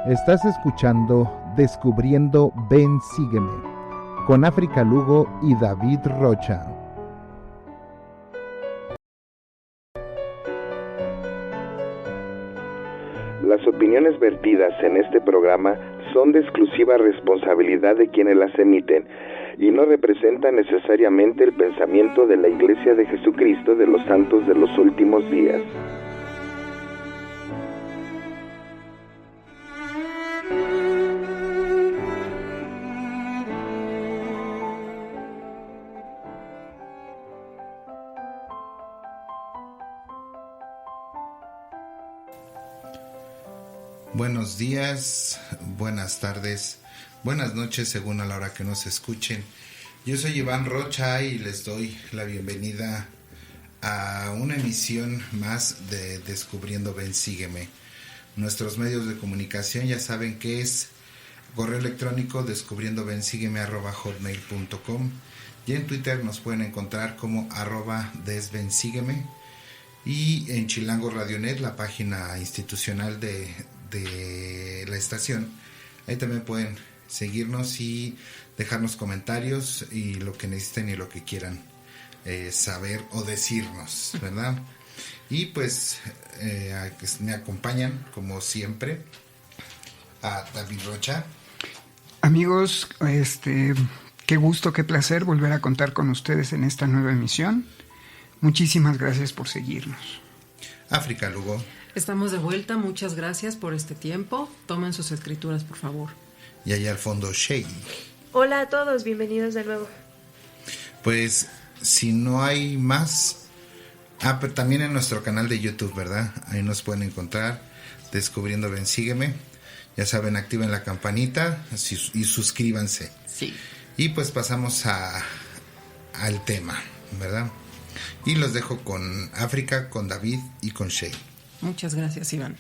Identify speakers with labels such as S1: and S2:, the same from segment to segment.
S1: Estás escuchando Descubriendo Ven Sígueme con África Lugo y David Rocha.
S2: Las opiniones vertidas en este programa son de exclusiva responsabilidad de quienes las emiten y no representan necesariamente el pensamiento de la Iglesia de Jesucristo de los Santos de los Últimos Días.
S3: Buenos días, buenas tardes, buenas noches según a la hora que nos escuchen. Yo soy Iván Rocha y les doy la bienvenida a una emisión más de Descubriendo Ven Sígueme. Nuestros medios de comunicación ya saben que es correo electrónico descubriendobensígueme@hotmail.com y en Twitter nos pueden encontrar como @desbensígueme y en Chilango Radionet, la página institucional de la estación. Ahí también pueden seguirnos y dejarnos comentarios y lo que necesiten y lo que quieran saber o decirnos, ¿verdad? Y pues me acompañan como siempre a David Rocha.
S4: Amigos, qué gusto, qué placer volver a contar con ustedes en esta nueva emisión. Muchísimas gracias por seguirnos.
S3: África Lugo.
S5: Estamos de vuelta, muchas gracias por este tiempo. Tomen sus escrituras, por favor.
S3: Y allá al fondo, Shay.
S6: Hola a todos, bienvenidos de nuevo.
S3: Pues, si no hay más... pero también en nuestro canal de YouTube, ¿verdad? Ahí nos pueden encontrar, Descubriendo Ven Sígueme. Ya saben, activen la campanita y suscríbanse.
S5: Sí.
S3: Y pues pasamos al tema, ¿verdad? Y los dejo con África, con David y con Shay.
S5: Muchas gracias, Iván.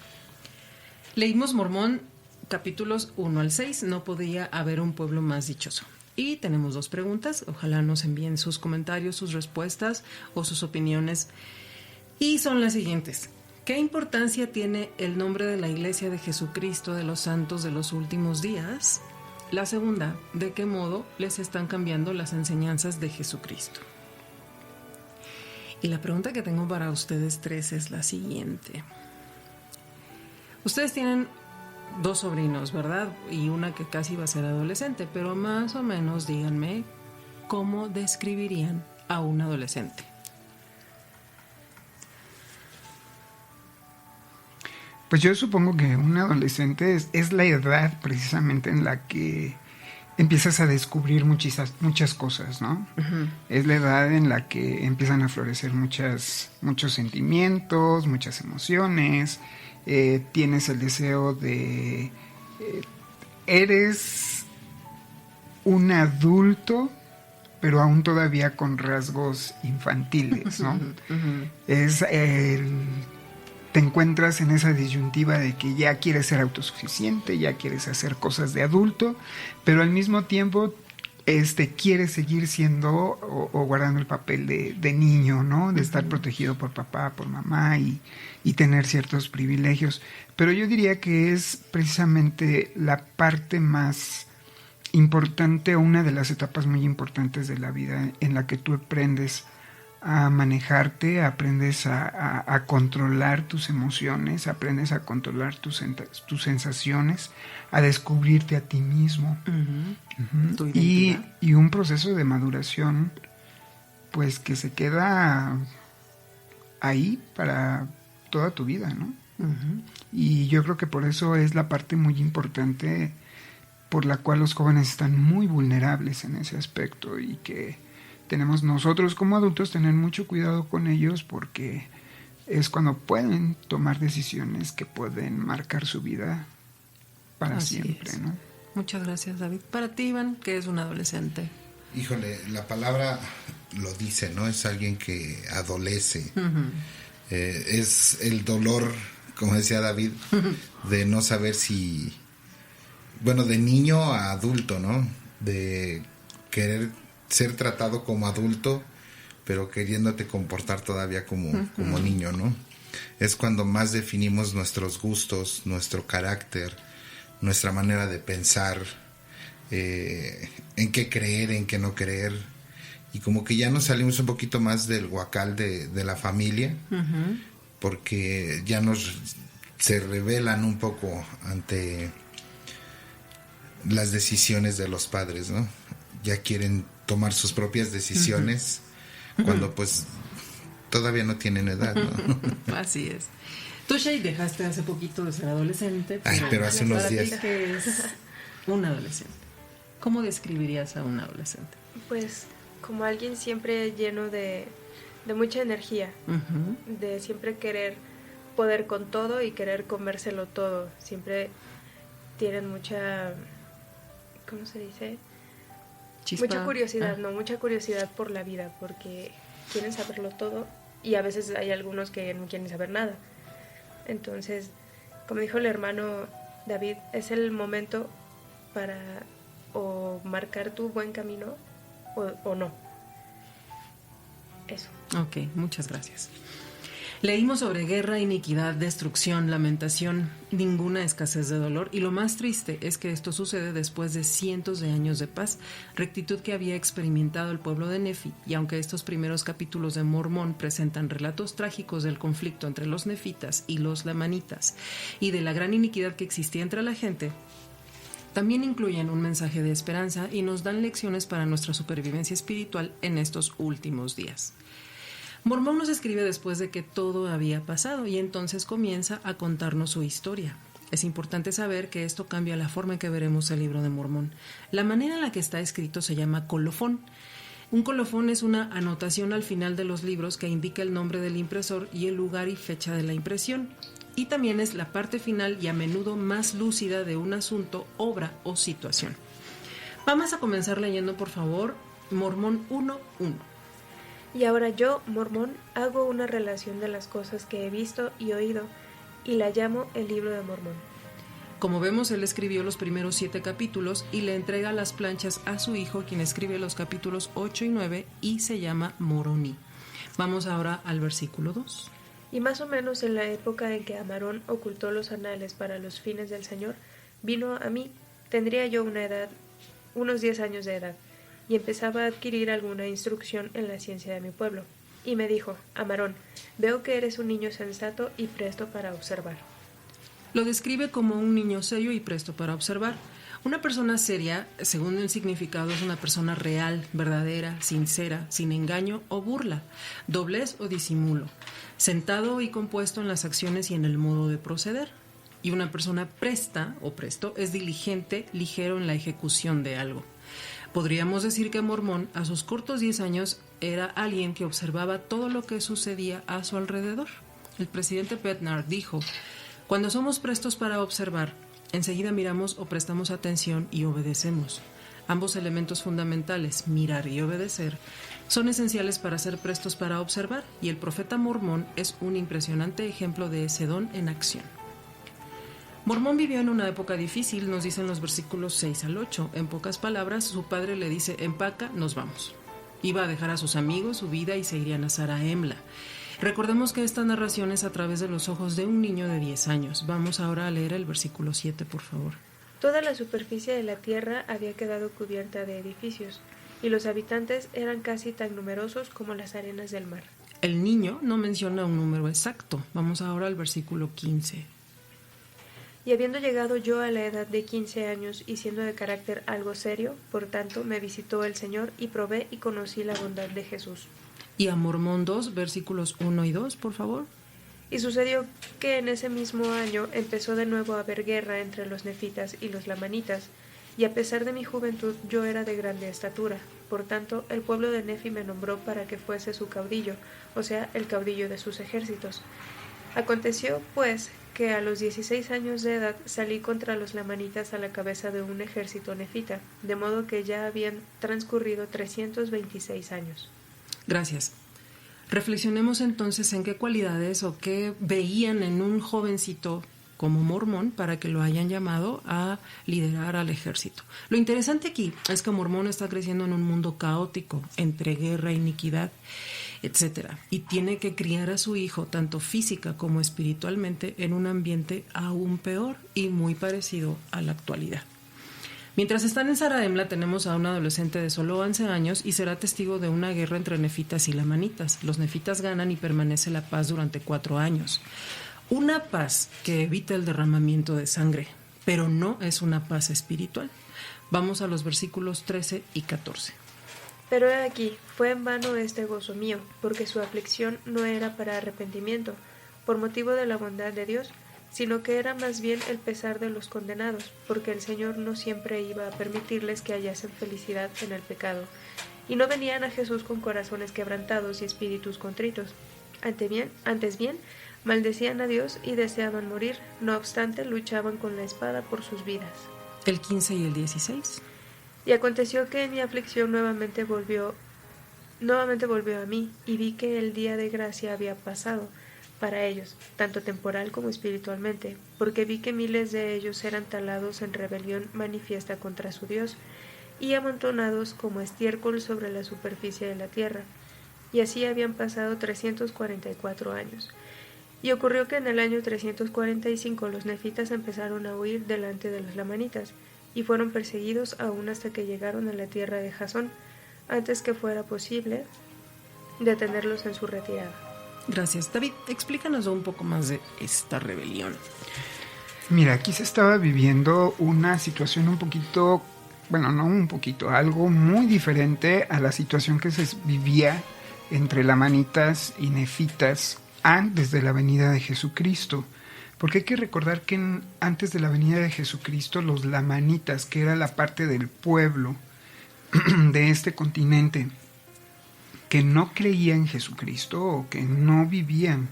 S5: Leímos Mormón, capítulos 1 al 6. No podía haber un pueblo más dichoso. Y tenemos 2 preguntas. Ojalá nos envíen sus comentarios, sus respuestas o sus opiniones. Y son las siguientes. ¿Qué importancia tiene el nombre de la Iglesia de Jesucristo de los Santos de los Últimos Días? La segunda, ¿de qué modo les están cambiando las enseñanzas de Jesucristo? Y la pregunta que tengo para ustedes 3 es la siguiente. Ustedes tienen 2 sobrinos, ¿verdad? Y una que casi va a ser adolescente, pero más o menos díganme cómo describirían a un adolescente.
S4: Pues yo supongo que un adolescente es la edad precisamente en la que empiezas a descubrir muchas cosas, ¿no? Uh-huh. Es la edad en la que empiezan a florecer muchos sentimientos, muchas emociones. Tienes el deseo de... eres un adulto, pero aún todavía con rasgos infantiles, ¿no? Uh-huh. Te encuentras en esa disyuntiva de que ya quieres ser autosuficiente, ya quieres hacer cosas de adulto, pero al mismo tiempo quieres seguir siendo o guardando el papel de niño, ¿no? De estar protegido por papá, por mamá y tener ciertos privilegios. Pero yo diría que es precisamente la parte más importante, o una de las etapas muy importantes de la vida en la que tú aprendes a manejarte, aprendes a controlar tus emociones, aprendes a controlar tus sensaciones, a descubrirte a ti mismo. Uh-huh. Uh-huh. Y un proceso de maduración pues que se queda ahí para toda tu vida, ¿no? Uh-huh. Y yo creo que por eso es la parte muy importante por la cual los jóvenes están muy vulnerables en ese aspecto, y que tenemos nosotros como adultos tener mucho cuidado con ellos, porque es cuando pueden tomar decisiones que pueden marcar su vida para
S5: Así
S4: siempre,
S5: es.
S4: ¿no?
S5: Muchas gracias, David. Para ti, Iván, ¿qué es un adolescente?
S3: Híjole, la palabra lo dice, ¿no? Es alguien que adolece. Uh-huh. Es el dolor, como decía David, de no saber si... Bueno, de niño a adulto, ¿no? De querer ser tratado como adulto, pero queriéndote comportar todavía como niño, ¿no? Es cuando más definimos nuestros gustos, nuestro carácter, nuestra manera de pensar, en qué creer, en qué no creer, y como que ya nos salimos un poquito más del huacal de la familia, porque ya se rebelan un poco ante las decisiones de los padres, ¿no? Ya quieren tomar sus propias decisiones cuando pues todavía no tienen edad, ¿no?
S5: Así es. Tú, Shay, dejaste hace poquito de ser adolescente.
S3: Pero hace unos días.
S5: ¿Qué es un adolescente? ¿Cómo describirías a un adolescente?
S6: Pues como alguien siempre lleno de mucha energía, de siempre querer poder con todo y querer comérselo todo. Siempre tienen mucha, ¿cómo se dice?
S5: Chispa.
S6: Mucha curiosidad, mucha curiosidad por la vida, porque quieren saberlo todo y a veces hay algunos que no quieren saber nada. Entonces, como dijo el hermano David, es el momento para o marcar tu buen camino o no. Eso.
S5: Ok, muchas gracias. Leímos sobre guerra, iniquidad, destrucción, lamentación, ninguna escasez de dolor, y lo más triste es que esto sucede después de cientos de años de paz, rectitud que había experimentado el pueblo de Nefi, y aunque estos primeros capítulos de Mormón presentan relatos trágicos del conflicto entre los nefitas y los lamanitas, y de la gran iniquidad que existía entre la gente, también incluyen un mensaje de esperanza y nos dan lecciones para nuestra supervivencia espiritual en estos últimos días. Mormón nos escribe después de que todo había pasado y entonces comienza a contarnos su historia. Es importante saber que esto cambia la forma en que veremos el libro de Mormón. La manera en la que está escrito se llama colofón. Un colofón es una anotación al final de los libros que indica el nombre del impresor y el lugar y fecha de la impresión. Y también es la parte final y a menudo más lúcida de un asunto, obra o situación. Vamos a comenzar leyendo, por favor, Mormón 1:1.
S6: Y ahora yo, Mormón, hago una relación de las cosas que he visto y oído, y la llamo el libro de Mormón.
S5: Como vemos, él escribió los primeros 7 capítulos y le entrega las planchas a su hijo, quien escribe los capítulos 8 y 9 y se llama Moroni. Vamos ahora al versículo 2.
S6: Y más o menos en la época en que Amarón ocultó los anales para los fines del Señor, vino a mí, tendría yo unos 10 años de edad, y empezaba a adquirir alguna instrucción en la ciencia de mi pueblo. Y me dijo, Amarón, veo que eres un niño sensato y presto para observar.
S5: Lo describe como un niño serio y presto para observar. Una persona seria, según el significado, es una persona real, verdadera, sincera, sin engaño o burla, doblez o disimulo, sentado y compuesto en las acciones y en el modo de proceder. Y una persona presta o presto es diligente, ligero en la ejecución de algo. Podríamos decir que Mormón, a sus cortos 10 años, era alguien que observaba todo lo que sucedía a su alrededor. El presidente Bednar dijo, cuando somos prestos para observar, enseguida miramos o prestamos atención y obedecemos. Ambos elementos fundamentales, mirar y obedecer, son esenciales para ser prestos para observar, y el profeta Mormón es un impresionante ejemplo de ese don en acción. Mormón vivió en una época difícil, nos dicen los versículos 6 al 8. En pocas palabras, su padre le dice, empaca, nos vamos. Iba a dejar a sus amigos, su vida, y se irían a Zarahemla. Recordemos que esta narración es a través de los ojos de un niño de 10 años. Vamos ahora a leer el versículo 7, por favor.
S6: Toda la superficie de la tierra había quedado cubierta de edificios, y los habitantes eran casi tan numerosos como las arenas del mar.
S5: El niño no menciona un número exacto. Vamos ahora al versículo 15.
S6: Y habiendo llegado yo a la edad de 15 años y siendo de carácter algo serio, por tanto me visitó el Señor y probé y conocí la bondad de Jesús.
S5: Y a Mormón 2, versículos 1 y 2, por favor.
S6: Y sucedió que en ese mismo año empezó de nuevo a haber guerra entre los nefitas y los lamanitas, y a pesar de mi juventud yo era de grande estatura. Por tanto, el pueblo de Nefi me nombró para que fuese su caudillo, o sea, el caudillo de sus ejércitos. Aconteció, pues, que a los 16 años de edad salí contra los lamanitas a la cabeza de un ejército nefita, de modo que ya habían transcurrido 326 años.
S5: Gracias. Reflexionemos entonces en qué cualidades o qué veían en un jovencito como Mormón para que lo hayan llamado a liderar al ejército. Lo interesante aquí es que Mormón está creciendo en un mundo caótico, entre guerra e iniquidad. etcétera. Y tiene que criar a su hijo, tanto física como espiritualmente, en un ambiente aún peor y muy parecido a la actualidad. Mientras están en Zarahemla, tenemos a un adolescente de solo 11 años y será testigo de una guerra entre nefitas y lamanitas. Los nefitas ganan y permanece la paz durante 4 años. Una paz que evita el derramamiento de sangre, pero no es una paz espiritual. Vamos a los versículos 13 y 14.
S6: Pero he aquí, fue en vano este gozo mío, porque su aflicción no era para arrepentimiento, por motivo de la bondad de Dios, sino que era más bien el pesar de los condenados, porque el Señor no siempre iba a permitirles que hallasen felicidad en el pecado, y no venían a Jesús con corazones quebrantados y espíritus contritos. Antes bien, maldecían a Dios y deseaban morir, no obstante luchaban con la espada por sus vidas.
S5: El 15 y el 16.
S6: Y aconteció que en mi aflicción nuevamente volvió a mí, y vi que el día de gracia había pasado para ellos, tanto temporal como espiritualmente, porque vi que miles de ellos eran talados en rebelión manifiesta contra su Dios, y amontonados como estiércol sobre la superficie de la tierra. Y así habían pasado 344 años. Y ocurrió que en el año 345 los nefitas empezaron a huir delante de los lamanitas, y fueron perseguidos aún hasta que llegaron a la tierra de Jasón, antes que fuera posible detenerlos en su retirada.
S5: Gracias. David, explícanos un poco más de esta rebelión.
S4: Mira, aquí se estaba viviendo una situación un poquito, bueno, no un poquito, algo muy diferente a la situación que se vivía entre lamanitas y nefitas antes de la venida de Jesucristo. Porque hay que recordar que antes de la venida de Jesucristo, los lamanitas, que era la parte del pueblo de este continente, que no creían en Jesucristo o que no vivían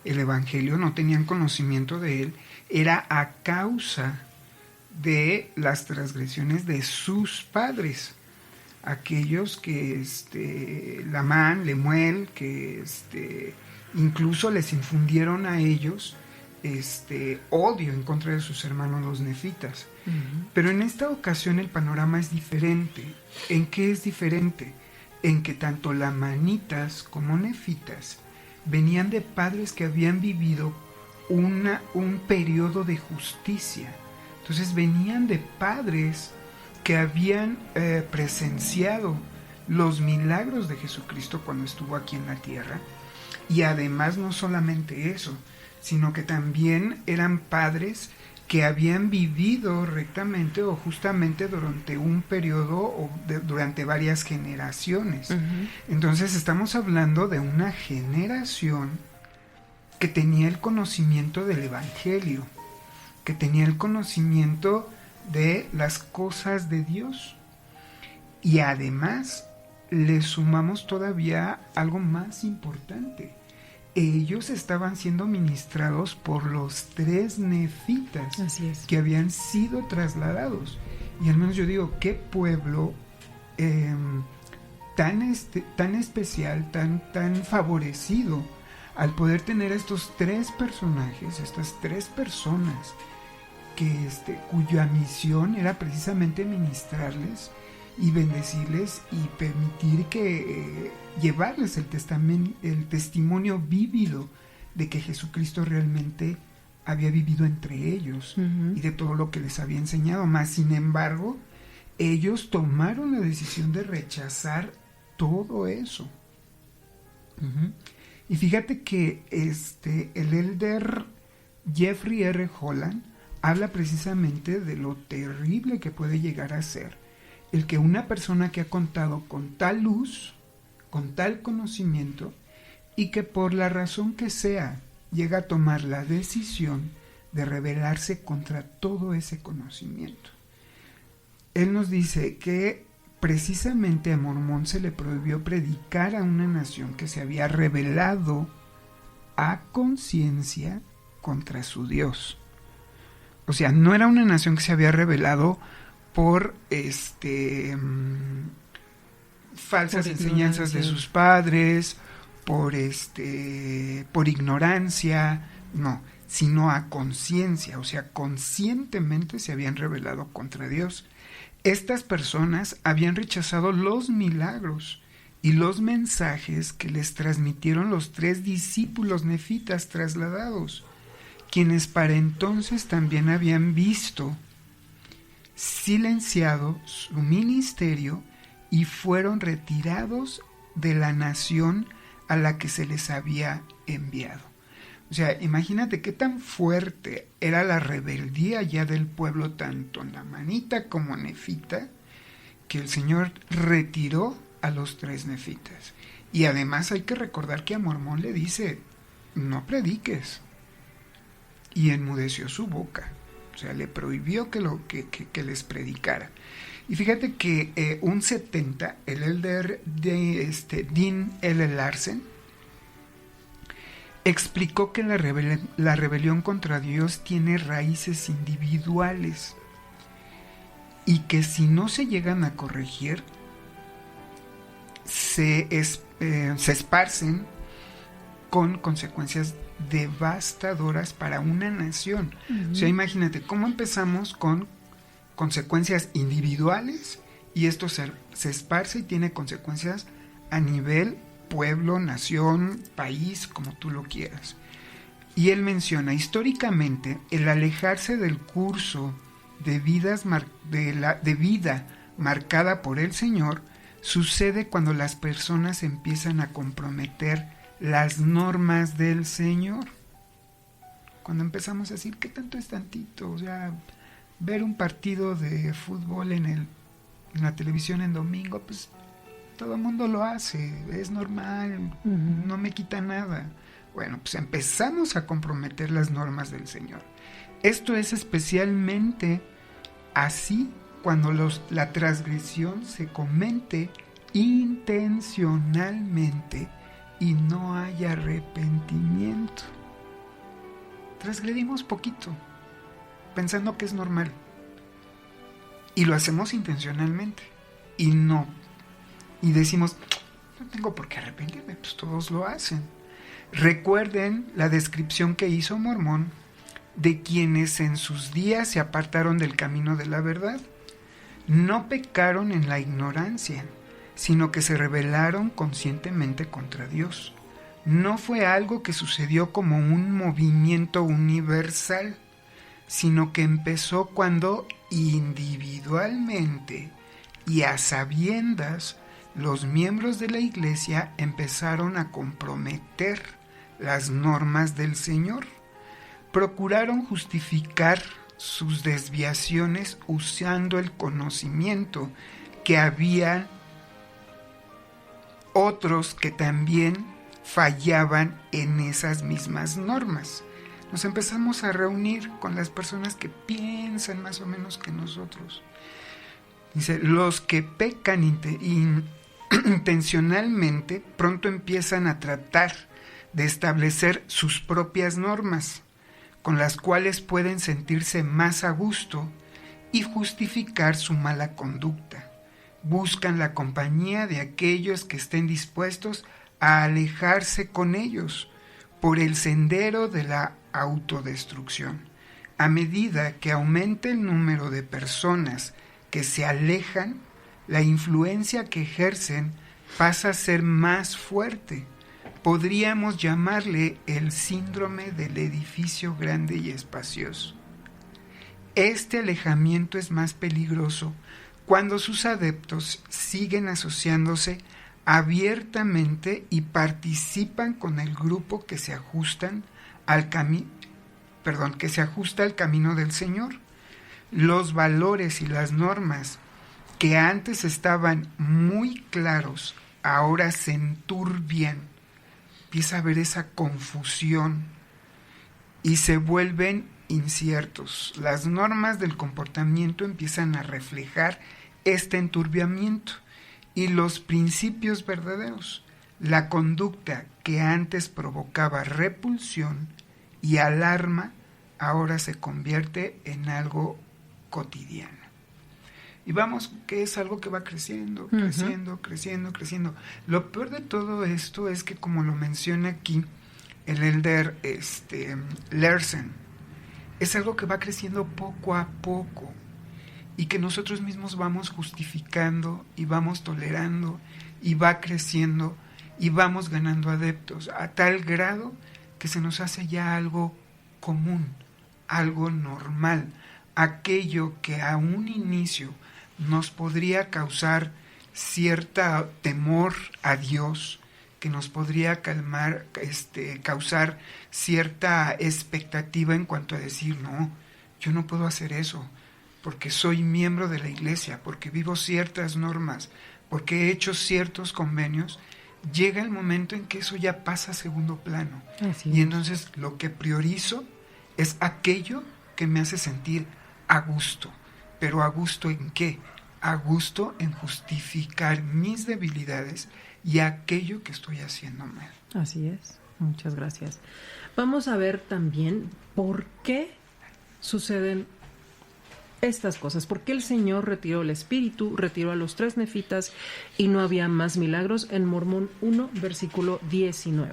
S4: el Evangelio, no tenían conocimiento de él, era a causa de las transgresiones de sus padres. Aquellos que Lamán, Lemuel, que incluso les infundieron a ellos odio en contra de sus hermanos los nefitas. Uh-huh. Pero en esta ocasión el panorama es diferente. ¿En qué es diferente? En que tanto lamanitas como nefitas venían de padres que habían vivido un periodo de justicia. Entonces venían de padres que habían presenciado los milagros de Jesucristo cuando estuvo aquí en la tierra. Y además no solamente eso, sino que también eran padres que habían vivido rectamente o justamente durante un periodo o durante varias generaciones. Uh-huh. Entonces estamos hablando de una generación que tenía el conocimiento del Evangelio, que tenía el conocimiento de las cosas de Dios. Y además le sumamos todavía algo más importante. Ellos estaban siendo ministrados por los 3 nefitas que habían sido trasladados. Y al menos yo digo, qué pueblo tan especial, tan favorecido al poder tener estos 3 personajes, estas 3 personas cuya misión era precisamente ministrarles y bendecirles y permitir que llevarles el testimonio vívido de que Jesucristo realmente había vivido entre ellos. Uh-huh. Y de todo lo que les había enseñado. Más sin embargo, ellos tomaron la decisión de rechazar todo eso. Uh-huh. Y fíjate que el elder Jeffrey R. Holland habla precisamente de lo terrible que puede llegar a ser el que una persona que ha contado con tal luz, con tal conocimiento, y que por la razón que sea llega a tomar la decisión de rebelarse contra todo ese conocimiento. Él nos dice que precisamente a Mormón se le prohibió predicar a una nación que se había rebelado a conciencia contra su Dios. O sea, no era una nación que se había rebelado por falsas enseñanzas de sus padres, por ignorancia, no, sino a conciencia, o sea, conscientemente se habían rebelado contra Dios. Estas personas habían rechazado los milagros y los mensajes que les transmitieron los 3 discípulos nefitas trasladados, quienes para entonces también habían visto silenciado su ministerio y fueron retirados de la nación a la que se les había enviado. O sea, imagínate qué tan fuerte era la rebeldía ya del pueblo, tanto lamanita como nefita, que el Señor retiró a los 3 nefitas. Y además hay que recordar que a Mormón le dice, no prediques. Y enmudeció su boca. O sea, le prohibió que les predicara. Y fíjate que un 70, el elder de Dean L. Larsen, explicó que la rebelión contra Dios tiene raíces individuales y que si no se llegan a corregir, se esparcen con consecuencias devastadoras para una nación. O sea, imagínate cómo empezamos con consecuencias individuales y esto se esparce y tiene consecuencias a nivel pueblo, nación, país, como tú lo quieras. Y él menciona, históricamente, el alejarse del curso de vida marcada por el Señor sucede cuando las personas empiezan a comprometer las normas del Señor. Cuando empezamos a decir, ¿qué tanto es tantito? O sea, ver un partido de fútbol en la televisión en domingo, pues todo el mundo lo hace, es normal, no me quita nada. Bueno, pues empezamos a comprometer las normas del Señor. Esto es especialmente así cuando la transgresión se comete intencionalmente y no hay arrepentimiento. Transgredimos poquito, pensando que es normal. Y lo hacemos intencionalmente. Y decimos, no tengo por qué arrepentirme, pues todos lo hacen. Recuerden la descripción que hizo Mormón de quienes en sus días se apartaron del camino de la verdad. No pecaron en la ignorancia, sino que se rebelaron conscientemente contra Dios. No fue algo que sucedió como un movimiento universal, sino que empezó cuando individualmente y a sabiendas los miembros de la iglesia empezaron a comprometer las normas del Señor. Procuraron justificar sus desviaciones usando el conocimiento que había otros que también fallaban en esas mismas normas. Nos empezamos a reunir con las personas que piensan más o menos que nosotros. Dice, los que pecan intencionalmente pronto empiezan a tratar de establecer sus propias normas, con las cuales pueden sentirse más a gusto y justificar su mala conducta. Buscan la compañía de aquellos que estén dispuestos a alejarse con ellos por el sendero de la autodestrucción. A medida que aumenta el número de personas que se alejan, la influencia que ejercen pasa a ser más fuerte. Podríamos llamarle el síndrome del edificio grande y espacioso. Este alejamiento es más peligroso cuando sus adeptos siguen asociándose abiertamente y participan con el grupo que se ajusta al camino del Señor. Los valores y las normas que antes estaban muy claros ahora se enturbian. Empieza a haber esa confusión y se vuelven inciertos. Las normas del comportamiento empiezan a reflejar este enturbiamiento y los principios verdaderos. La conducta que antes provocaba repulsión y alarma ahora se convierte en algo cotidiano. Y vamos, que es algo que va creciendo. Lo peor de todo esto es que, como lo menciona aquí el elder Larsen, es algo que va creciendo poco a poco y que nosotros mismos vamos justificando y vamos tolerando y va creciendo y vamos ganando adeptos a tal grado que se nos hace ya algo común, algo normal, aquello que a un inicio nos podría causar cierta temor a Dios, que nos podría causar cierta expectativa en cuanto a decir, no, yo no puedo hacer eso, porque soy miembro de la iglesia, porque vivo ciertas normas, porque he hecho ciertos convenios. Llega el momento en que eso ya pasa a segundo plano. Y entonces lo que priorizo es aquello que me hace sentir a gusto. ¿Pero a gusto en qué? A gusto en justificar mis debilidades y aquello que estoy haciendo mal.
S5: Así es. Muchas gracias. Vamos a ver también por qué suceden estas cosas. ¿Por qué el Señor retiró el espíritu, retiró a los 3 nefitas y no había más milagros? En Mormón 1, versículo 19.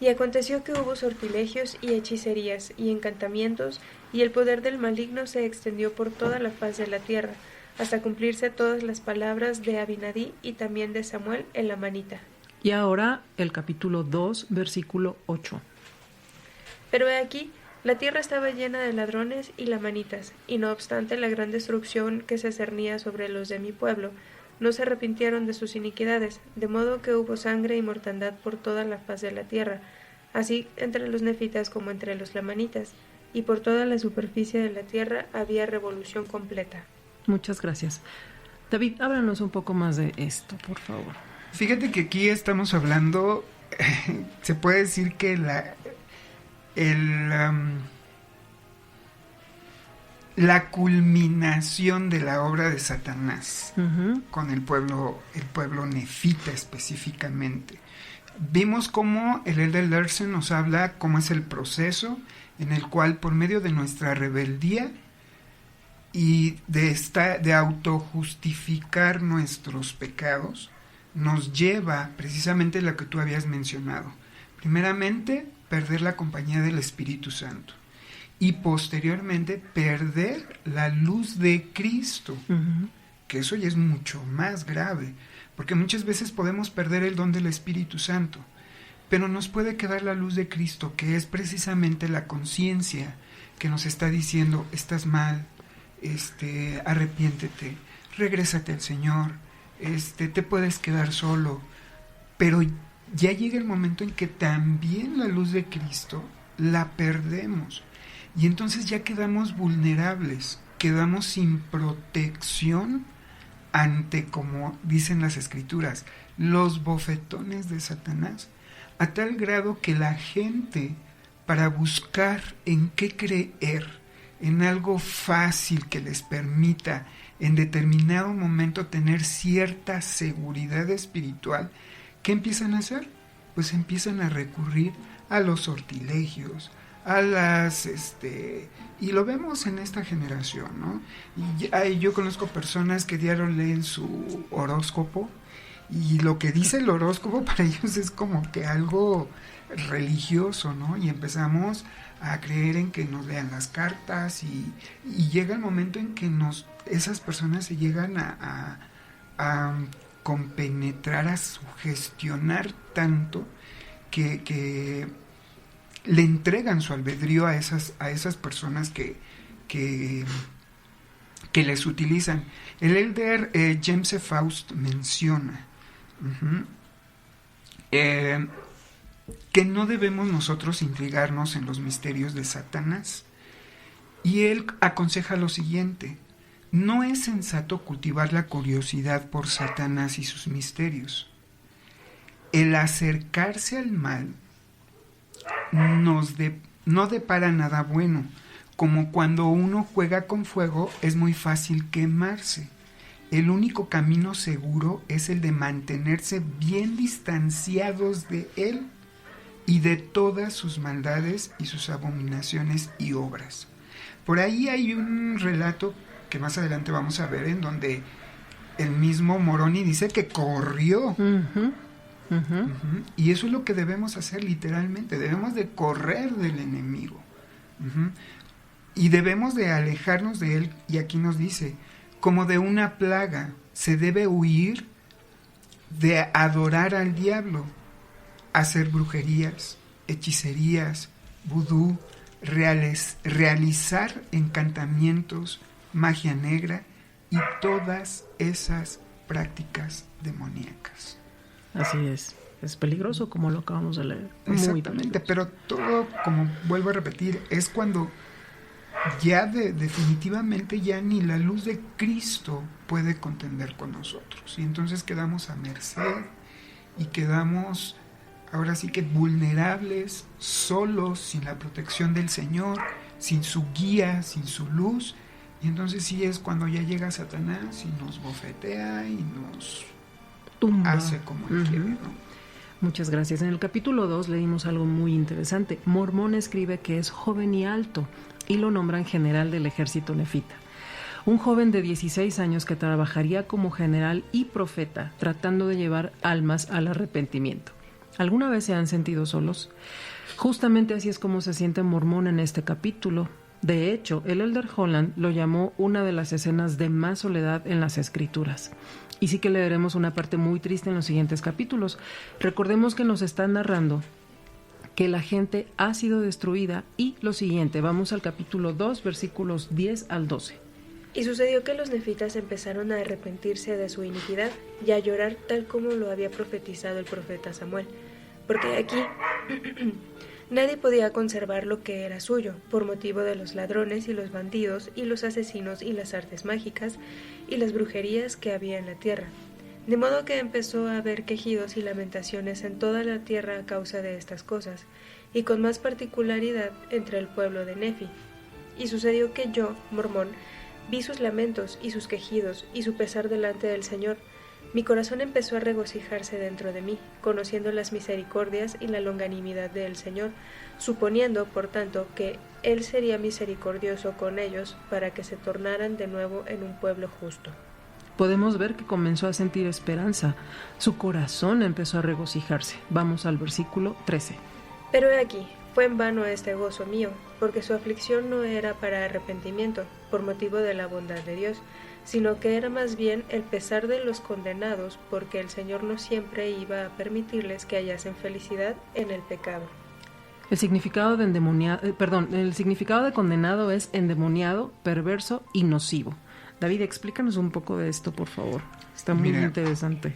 S6: Y aconteció que hubo sortilegios y hechicerías y encantamientos, y el poder del maligno se extendió por toda la faz de la tierra, hasta cumplirse todas las palabras de Abinadí y también de Samuel el amanita.
S5: Y ahora el capítulo 2, versículo 8.
S6: Pero he aquí, la tierra estaba llena de ladrones y lamanitas, y no obstante la gran destrucción que se cernía sobre los de mi pueblo, no se arrepintieron de sus iniquidades, de modo que hubo sangre y mortandad por toda la faz de la tierra, así entre los nefitas como entre los lamanitas, y por toda la superficie de la tierra había revolución completa.
S5: Muchas gracias. David, háblanos un poco más de esto, por favor.
S4: Fíjate que aquí estamos hablando, se puede decir que la culminación de la obra de Satanás con el pueblo nefita específicamente. Vimos cómo el Elder Larsen nos habla cómo es el proceso en el cual por medio de nuestra rebeldía y de autojustificar nuestros pecados nos lleva precisamente a lo que tú habías mencionado. Primeramente, perder la compañía del Espíritu Santo y posteriormente perder la luz de Cristo, que eso ya es mucho más grave, porque muchas veces podemos perder el don del Espíritu Santo, pero nos puede quedar la luz de Cristo, que es precisamente la conciencia que nos está diciendo, estás mal, arrepiéntete, regrésate al Señor, te puedes quedar solo, pero ya llega el momento en que también la luz de Cristo la perdemos y entonces ya quedamos vulnerables, quedamos sin protección ante, como dicen las Escrituras, los bofetones de Satanás, a tal grado que la gente, para buscar en qué creer, en algo fácil que les permita en determinado momento tener cierta seguridad espiritual, ¿qué empiezan a hacer? Pues empiezan a recurrir a los sortilegios, a las y lo vemos en esta generación, ¿no? Y yo conozco personas que diario leen su horóscopo y lo que dice el horóscopo para ellos es como que algo religioso, ¿no? Y empezamos a creer en que nos lean las cartas y llega el momento en que esas personas se llegan a compenetrar, a sugestionar tanto que le entregan su albedrío a esas personas que les utilizan. El Elder James F. Faust menciona que no debemos nosotros intrigarnos en los misterios de Satanás. Y él aconseja lo siguiente: no es sensato cultivar la curiosidad por Satanás y sus misterios. El acercarse al mal no depara nada bueno, como cuando uno juega con fuego es muy fácil quemarse. El único camino seguro es el de mantenerse bien distanciados de él y de todas sus maldades y sus abominaciones y obras. Por ahí hay un relato que más adelante vamos a ver, en donde el mismo Moroni dice que corrió. Y eso es lo que debemos hacer literalmente, debemos de correr del enemigo. Y debemos de alejarnos de él, y aquí nos dice, como de una plaga, se debe huir de adorar al diablo, hacer brujerías, hechicerías, vudú, realizar encantamientos, magia negra y todas esas prácticas demoníacas.
S5: Así es peligroso, como lo acabamos de leer.
S4: Exactamente, pero todo, como vuelvo a repetir, es cuando ya definitivamente ya ni la luz de Cristo puede contender con nosotros, y entonces quedamos a merced y quedamos ahora sí que vulnerables, solos, sin la protección del Señor, sin su guía, sin su luz, y entonces sí es cuando ya llega Satanás y nos bofetea y nos tumba, hace como él quiere, ¿no?
S5: Muchas gracias. En el capítulo 2 leímos algo muy interesante. Mormón escribe que es joven y alto y lo nombran general del ejército nefita. Un joven de 16 años que trabajaría como general y profeta tratando de llevar almas al arrepentimiento. ¿Alguna vez se han sentido solos? Justamente así es como se siente Mormón en este capítulo. De hecho, el Elder Holland lo llamó una de las escenas de más soledad en las Escrituras. Y sí que leeremos una parte muy triste en los siguientes capítulos. Recordemos que nos está narrando que la gente ha sido destruida y lo siguiente, vamos al capítulo 2, versículos 10 al 12.
S6: Y sucedió que los nefitas empezaron a arrepentirse de su iniquidad y a llorar tal como lo había profetizado el profeta Samuel, porque aquí nadie podía conservar lo que era suyo, por motivo de los ladrones y los bandidos y los asesinos y las artes mágicas y las brujerías que había en la tierra. De modo que empezó a haber quejidos y lamentaciones en toda la tierra a causa de estas cosas, y con más particularidad entre el pueblo de Nefi. Y sucedió que yo, Mormón, vi sus lamentos y sus quejidos y su pesar delante del Señor. Mi corazón empezó a regocijarse dentro de mí, conociendo las misericordias y la longanimidad del Señor, suponiendo, por tanto, que Él sería misericordioso con ellos para que se tornaran de nuevo en un pueblo justo.
S5: Podemos ver que comenzó a sentir esperanza. Su corazón empezó a regocijarse. Vamos al versículo 13.
S6: Pero he aquí, fue en vano este gozo mío, porque su aflicción no era para arrepentimiento, por motivo de la bondad de Dios, sino que era más bien el pesar de los condenados, porque el Señor no siempre iba a permitirles que hallasen felicidad en el pecado.
S5: El significado de condenado es endemoniado, perverso y nocivo. David, explícanos un poco de esto, por favor. Está muy interesante.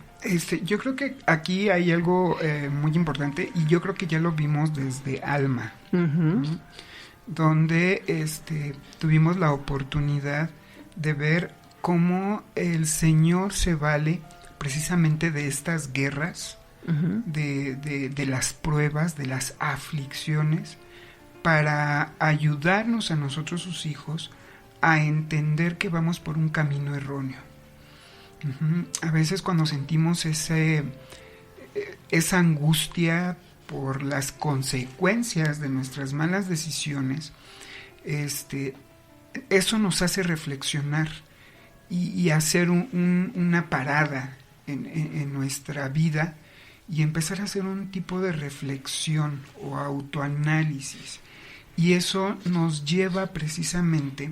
S4: Yo creo que aquí hay algo muy importante, y yo creo que ya lo vimos desde Alma, donde tuvimos la oportunidad de ver cómo el Señor se vale precisamente de estas guerras, de las pruebas, de las aflicciones, para ayudarnos a nosotros, sus hijos, a entender que vamos por un camino erróneo. A veces cuando sentimos esa angustia por las consecuencias de nuestras malas decisiones, eso nos hace reflexionar y hacer una parada en nuestra vida y empezar a hacer un tipo de reflexión o autoanálisis. Y eso nos lleva precisamente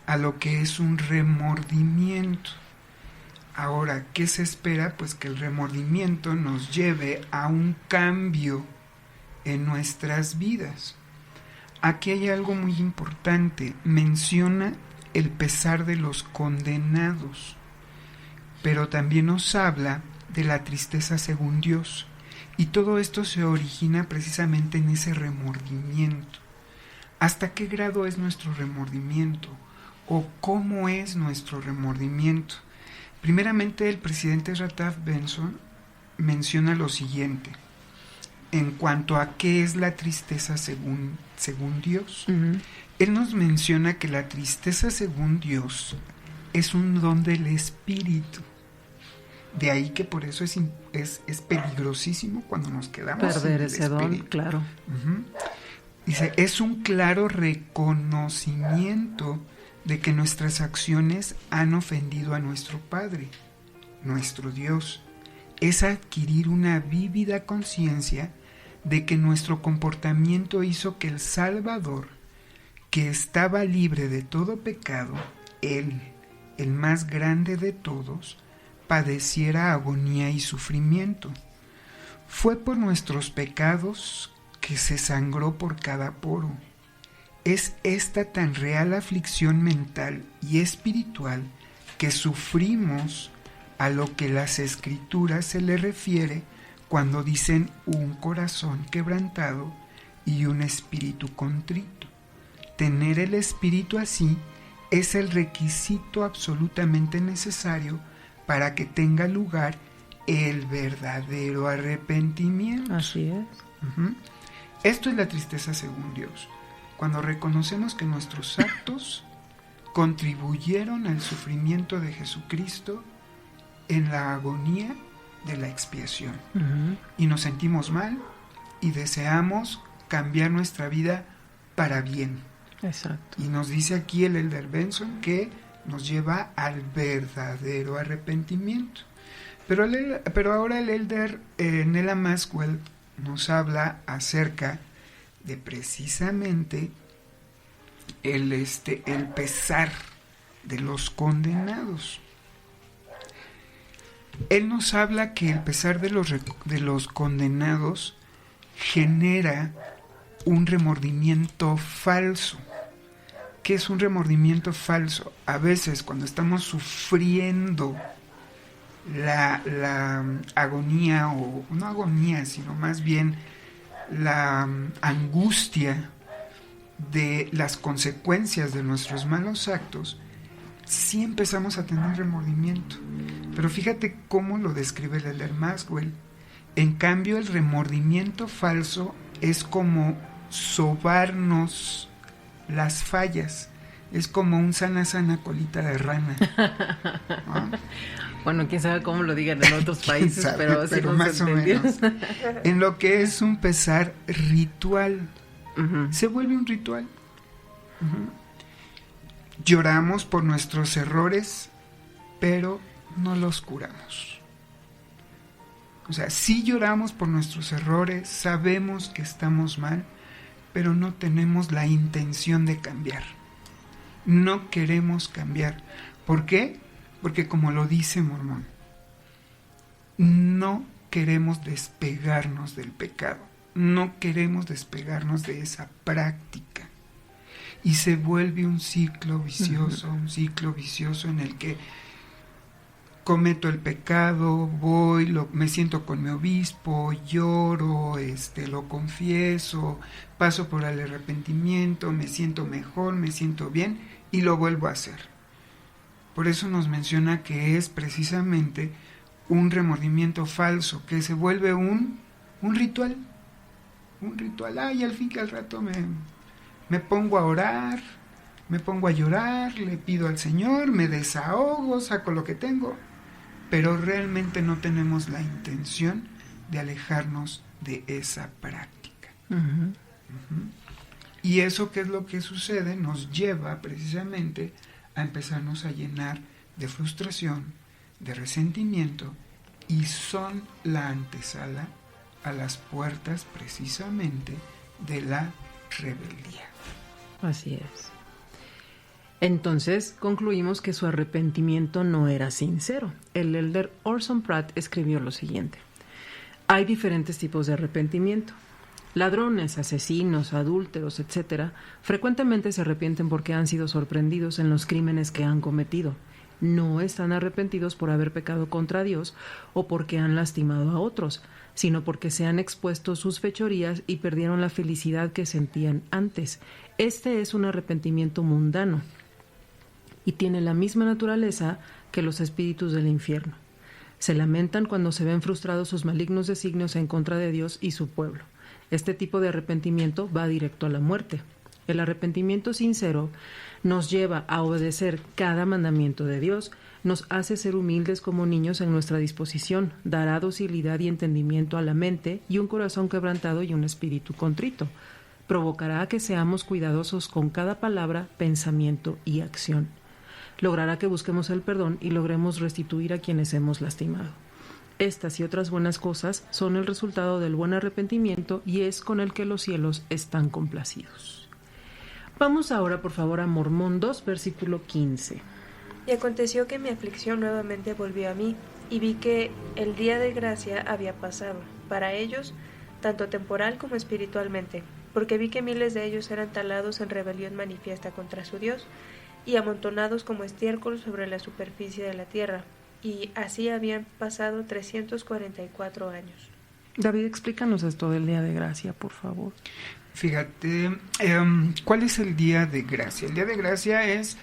S4: a lo que es un remordimiento. Ahora, ¿qué se espera? Pues que el remordimiento nos lleve a un cambio en nuestras vidas. Aquí hay algo muy importante. Menciona el pesar de los condenados, pero también nos habla de la tristeza según Dios. Y todo esto se origina precisamente en ese remordimiento. ¿Hasta qué grado es nuestro remordimiento? ¿O cómo es nuestro remordimiento? Primeramente, el presidente Rataf Benson menciona lo siguiente en cuanto a qué es la tristeza según Dios. Él nos menciona que la tristeza según Dios es un don del Espíritu. De ahí que por eso es peligrosísimo cuando nos quedamos
S5: perder ese don, claro.
S4: Dice, es un claro reconocimiento de que nuestras acciones han ofendido a nuestro Padre, nuestro Dios. Es adquirir una vívida conciencia de que nuestro comportamiento hizo que el Salvador, que estaba libre de todo pecado, Él, el más grande de todos, padeciera agonía y sufrimiento. Fue por nuestros pecados que se sangró por cada poro. Es esta tan real aflicción mental y espiritual que sufrimos a lo que las Escrituras se le refiere cuando dicen un corazón quebrantado y un espíritu contrito. Tener el espíritu así es el requisito absolutamente necesario para que tenga lugar el verdadero arrepentimiento.
S5: Así es.
S4: Esto es la tristeza según Dios, cuando reconocemos que nuestros actos contribuyeron al sufrimiento de Jesucristo en la agonía de la expiación. Y nos sentimos mal y deseamos cambiar nuestra vida para bien.
S5: Exacto.
S4: Y nos dice aquí el Elder Benson que nos lleva al verdadero arrepentimiento. Pero ahora el Elder Nella Maxwell nos habla acerca de precisamente el pesar de los condenados. Él nos habla que el pesar de los condenados genera un remordimiento falso. ¿Qué es un remordimiento falso? A veces cuando estamos sufriendo la agonía, o no agonía, sino más bien la angustia de las consecuencias de nuestros malos actos, sí empezamos a tener remordimiento. Pero fíjate cómo lo describe el Elder Maxwell. En cambio, el remordimiento falso es como sobarnos las fallas. Es como un sana colita de rana. ¿No?
S5: Bueno, quién sabe cómo lo digan en otros países, pero sí nos
S4: más
S5: entendimos.
S4: o menos. En lo que es un pesar ritual. Se vuelve un ritual. Lloramos por nuestros errores, pero no los curamos. O sea, sí lloramos por nuestros errores, sabemos que estamos mal, pero no tenemos la intención de cambiar. No queremos cambiar. ¿Por qué? Porque como lo dice Mormón, no queremos despegarnos del pecado, no queremos despegarnos de esa práctica. Y se vuelve un ciclo vicioso en el que cometo el pecado, me siento con mi obispo, lloro, lo confieso, paso por el arrepentimiento, me siento mejor, me siento bien y lo vuelvo a hacer. Por eso nos menciona que es precisamente un remordimiento falso, que se vuelve un ritual. Un ritual. Y al fin que al rato me pongo a orar, me pongo a llorar, le pido al Señor, me desahogo, saco lo que tengo, pero realmente no tenemos la intención de alejarnos de esa práctica. Y eso, ¿qué es lo que sucede? Nos lleva precisamente a empezarnos a llenar de frustración, de resentimiento, y son la antesala a las puertas precisamente de la rebeldía.
S5: Así es. Entonces concluimos que su arrepentimiento no era sincero. El Elder Orson Pratt escribió lo siguiente: hay diferentes tipos de arrepentimiento. Ladrones, asesinos, adúlteros, etc., frecuentemente se arrepienten porque han sido sorprendidos en los crímenes que han cometido. No están arrepentidos por haber pecado contra Dios o porque han lastimado a otros, sino porque se han expuesto sus fechorías y perdieron la felicidad que sentían antes. Este es un arrepentimiento mundano y tiene la misma naturaleza que los espíritus del infierno. Se lamentan cuando se ven frustrados sus malignos designios en contra de Dios y su pueblo. Este tipo de arrepentimiento va directo a la muerte. El arrepentimiento sincero nos lleva a obedecer cada mandamiento de Dios, nos hace ser humildes como niños en nuestra disposición, dará docilidad y entendimiento a la mente y un corazón quebrantado y un espíritu contrito. Provocará que seamos cuidadosos con cada palabra, pensamiento y acción. Logrará que busquemos el perdón y logremos restituir a quienes hemos lastimado. Estas y otras buenas cosas son el resultado del buen arrepentimiento y es con el que los cielos están complacidos. Vamos ahora, por favor, a Mormón 2, versículo 15.
S6: Y aconteció que mi aflicción nuevamente volvió a mí, y vi que el día de gracia había pasado, para ellos, tanto temporal como espiritualmente, porque vi que miles de ellos eran talados en rebelión manifiesta contra su Dios, y amontonados como estiércol sobre la superficie de la tierra, y así habían pasado 344 años.
S5: David, explícanos esto del Día de Gracia, por favor.
S4: Fíjate, ¿cuál es el Día de Gracia? El Día de Gracia es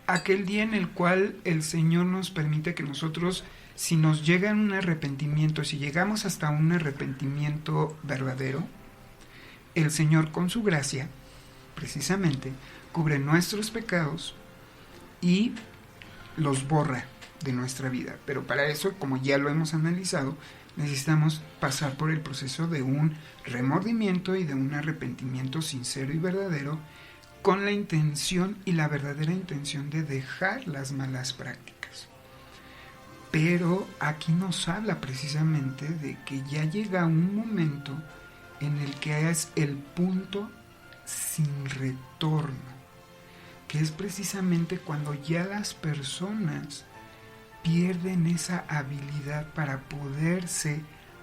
S4: aquel día en el cual el Señor nos permite que nosotros, si nos llega un arrepentimiento, si llegamos hasta un arrepentimiento verdadero, el Señor con su gracia, precisamente, cubre nuestros pecados y los borra de nuestra vida. Pero para eso, como ya lo hemos analizado, necesitamos pasar por el proceso de un remordimiento y de un arrepentimiento sincero y verdadero, con la intención y la verdadera intención de dejar las malas prácticas. Pero aquí nos habla precisamente de que ya llega un momento en el que es el punto sin retorno, que es precisamente cuando ya las personas pierden esa habilidad para poderse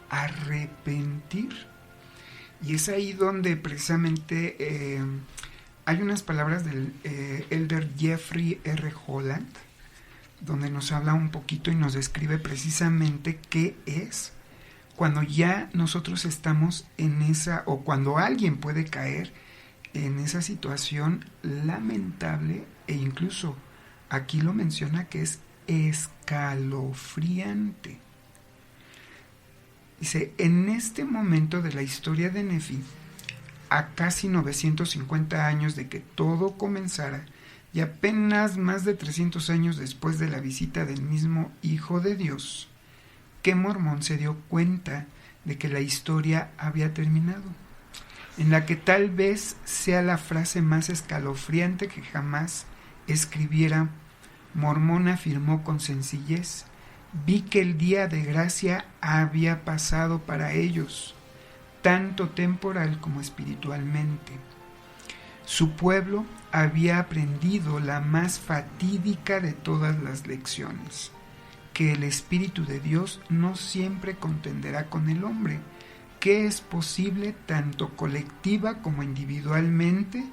S4: arrepentir. Y es ahí donde precisamente hay unas palabras del elder Jeffrey R. Holland, donde nos habla un poquito y nos describe precisamente qué es cuando ya nosotros estamos en esa, o cuando alguien puede caer en esa situación lamentable, e incluso aquí lo menciona que es escalofriante. Dice, en este momento de la historia de Nefi, a casi 950 años de que todo comenzara, y apenas más de 300 años después de la visita del mismo Hijo de Dios, que Mormón se dio cuenta de que la historia había terminado, en la que tal vez sea la frase más escalofriante que jamás escribiera. Mormón afirmó con sencillez: vi que el día de gracia había pasado para ellos, tanto temporal como espiritualmente. Su pueblo había aprendido la más fatídica de todas las lecciones, que el Espíritu de Dios no siempre contenderá con el hombre, que es posible tanto colectiva como individualmente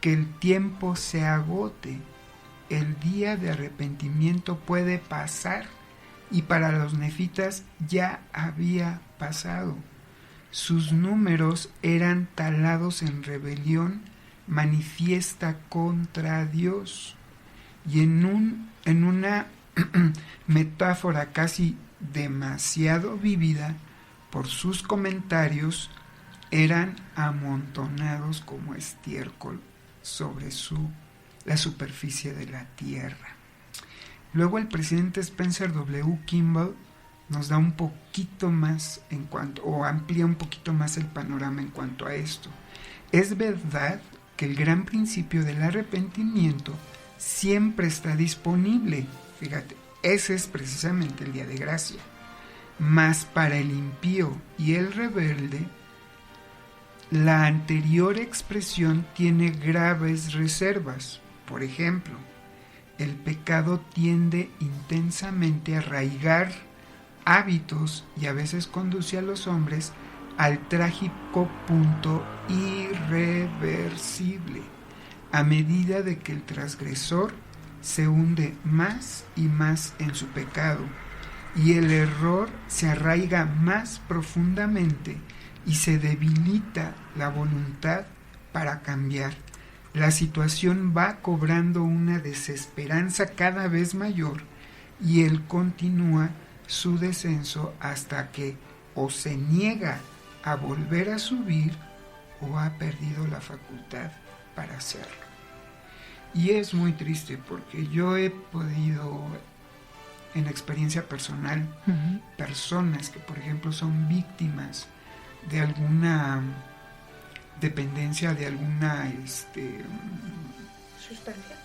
S4: que el tiempo se agote. El día de arrepentimiento puede pasar, y para los nefitas ya había pasado. Sus números eran talados en rebelión manifiesta contra Dios. Y en una metáfora casi demasiado vívida por sus comentarios, eran amontonados como estiércol sobre la superficie de la tierra. Luego el presidente Spencer W. Kimball nos da un poquito más o amplía un poquito más el panorama en cuanto a esto. Es verdad que el gran principio del arrepentimiento siempre está disponible. Fíjate, ese es precisamente el día de gracia. Mas para el impío y el rebelde, la anterior expresión tiene graves reservas. Por ejemplo, el pecado tiende intensamente a arraigar hábitos y a veces conduce a los hombres al trágico punto irreversible, a medida de que el transgresor se hunde más y más en su pecado, y el error se arraiga más profundamente y se debilita la voluntad para cambiar. La situación va cobrando una desesperanza cada vez mayor y él continúa su descenso hasta que o se niega a volver a subir o ha perdido la facultad para hacerlo. Y es muy triste porque yo he podido, en experiencia personal, personas que por ejemplo son víctimas de alguna dependencia, de alguna
S6: sustancia,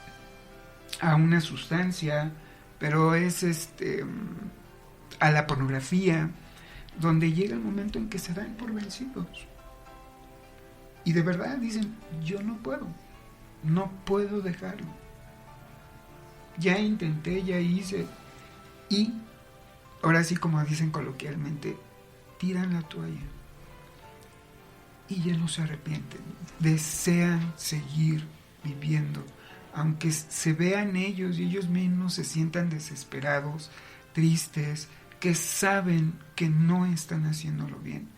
S4: a una sustancia, pero es a la pornografía, donde llega el momento en que se dan por vencidos y de verdad dicen: yo no puedo dejarlo. ya intenté, ya hice. Y ahora sí, como dicen coloquialmente, tiran la toalla. Y ya no se arrepienten. Desean seguir viviendo. Aunque se vean ellos y ellos mismos se sientan desesperados, tristes, que saben que no están haciéndolo bien.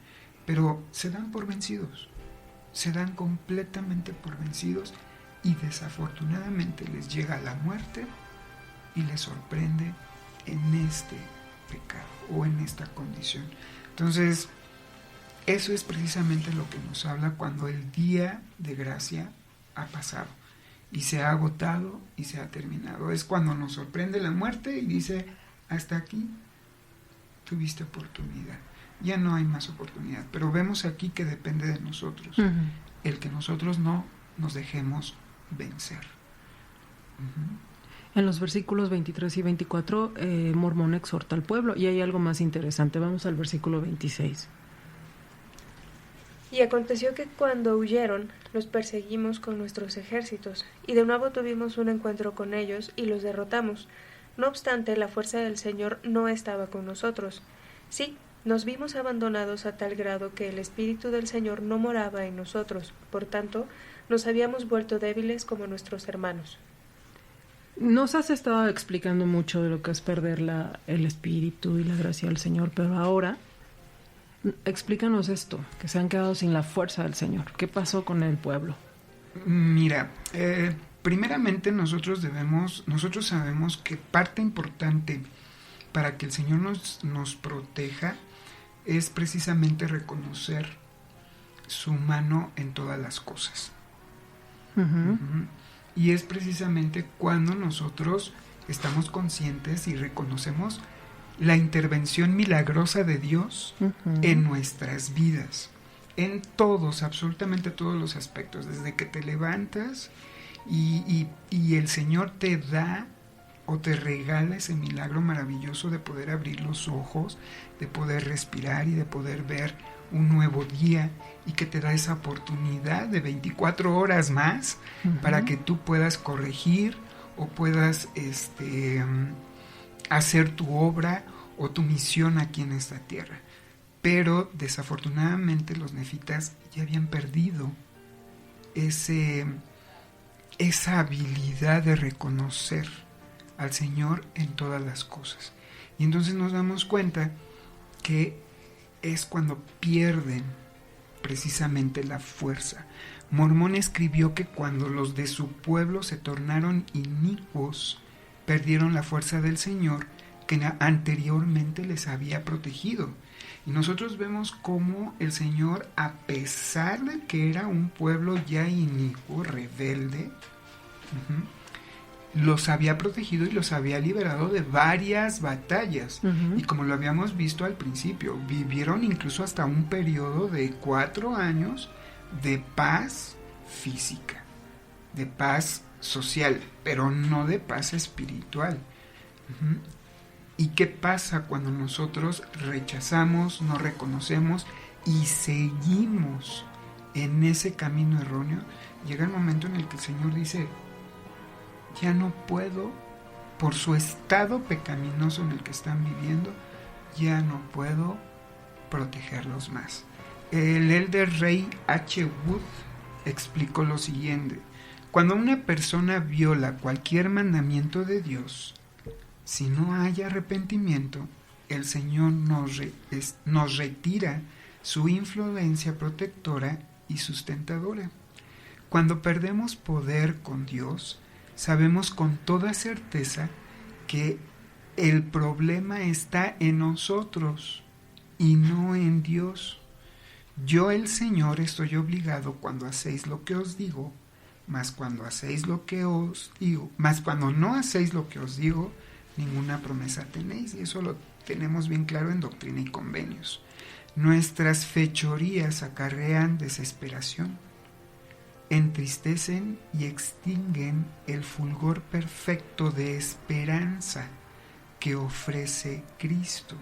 S4: Pero se dan por vencidos. Se dan completamente por vencidos. Y desafortunadamente les llega la muerte y les sorprende en este pecado o en esta condición. Entonces, eso es precisamente lo que nos habla cuando el día de gracia ha pasado y se ha agotado y se ha terminado. Es cuando nos sorprende la muerte y dice, hasta aquí tuviste oportunidad, ya no hay más oportunidad. Pero vemos aquí que depende de nosotros, el que nosotros no nos dejemos vencer.
S5: En los versículos 23 y 24, Mormón exhorta al pueblo, y hay algo más interesante. Vamos al versículo 26.
S6: Y aconteció que cuando huyeron, los perseguimos con nuestros ejércitos, y de nuevo tuvimos un encuentro con ellos, y los derrotamos. No obstante, la fuerza del Señor no estaba con nosotros. Sí, nos vimos abandonados a tal grado que el Espíritu del Señor no moraba en nosotros. Por tanto, nos habíamos vuelto débiles como nuestros hermanos.
S5: Nos has estado explicando mucho de lo que es perder el Espíritu y la gracia del Señor, pero ahora explícanos esto, que se han quedado sin la fuerza del Señor. ¿Qué pasó con el pueblo?
S4: Mira, primeramente nosotros sabemos que parte importante para que el Señor nos proteja es precisamente reconocer su mano en todas las cosas. Y es precisamente cuando nosotros estamos conscientes y reconocemos la intervención milagrosa de Dios en nuestras vidas, en todos, absolutamente todos los aspectos, desde que te levantas y el Señor te da o te regala ese milagro maravilloso de poder abrir los ojos, de poder respirar y de poder ver un nuevo día, y que te da esa oportunidad de 24 horas más para que tú puedas corregir o puedas hacer tu obra o tu misión aquí en esta tierra. Pero desafortunadamente los nefitas ya habían perdido esa habilidad de reconocer al Señor en todas las cosas. Y entonces nos damos cuenta que es cuando pierden precisamente la fuerza. Mormón escribió que cuando los de su pueblo se tornaron inicuos, perdieron la fuerza del Señor que anteriormente les había protegido. Y nosotros vemos cómo el Señor, a pesar de que era un pueblo ya inicuo, rebelde, los había protegido y los había liberado de varias batallas. Y como lo habíamos visto al principio, vivieron incluso hasta un periodo de 4 años de paz física, de paz social, pero no de paz espiritual. ¿Y qué pasa cuando nosotros rechazamos, no reconocemos y seguimos en ese camino erróneo? Llega el momento en el que el Señor dice, ya no puedo, por su estado pecaminoso en el que están viviendo, ya no puedo protegerlos más. El elder Ray H. Wood explicó lo siguiente: cuando una persona viola cualquier mandamiento de Dios, si no hay arrepentimiento, el Señor nos retira su influencia protectora y sustentadora. Cuando perdemos poder con Dios, sabemos con toda certeza que el problema está en nosotros y no en Dios. Yo, el Señor, estoy obligado cuando hacéis lo que os digo, mas cuando no hacéis lo que os digo, ninguna promesa tenéis. Y eso lo tenemos bien claro en Doctrina y Convenios. Nuestras fechorías acarrean desesperación, entristecen y extinguen el fulgor perfecto de esperanza que ofrece Cristo.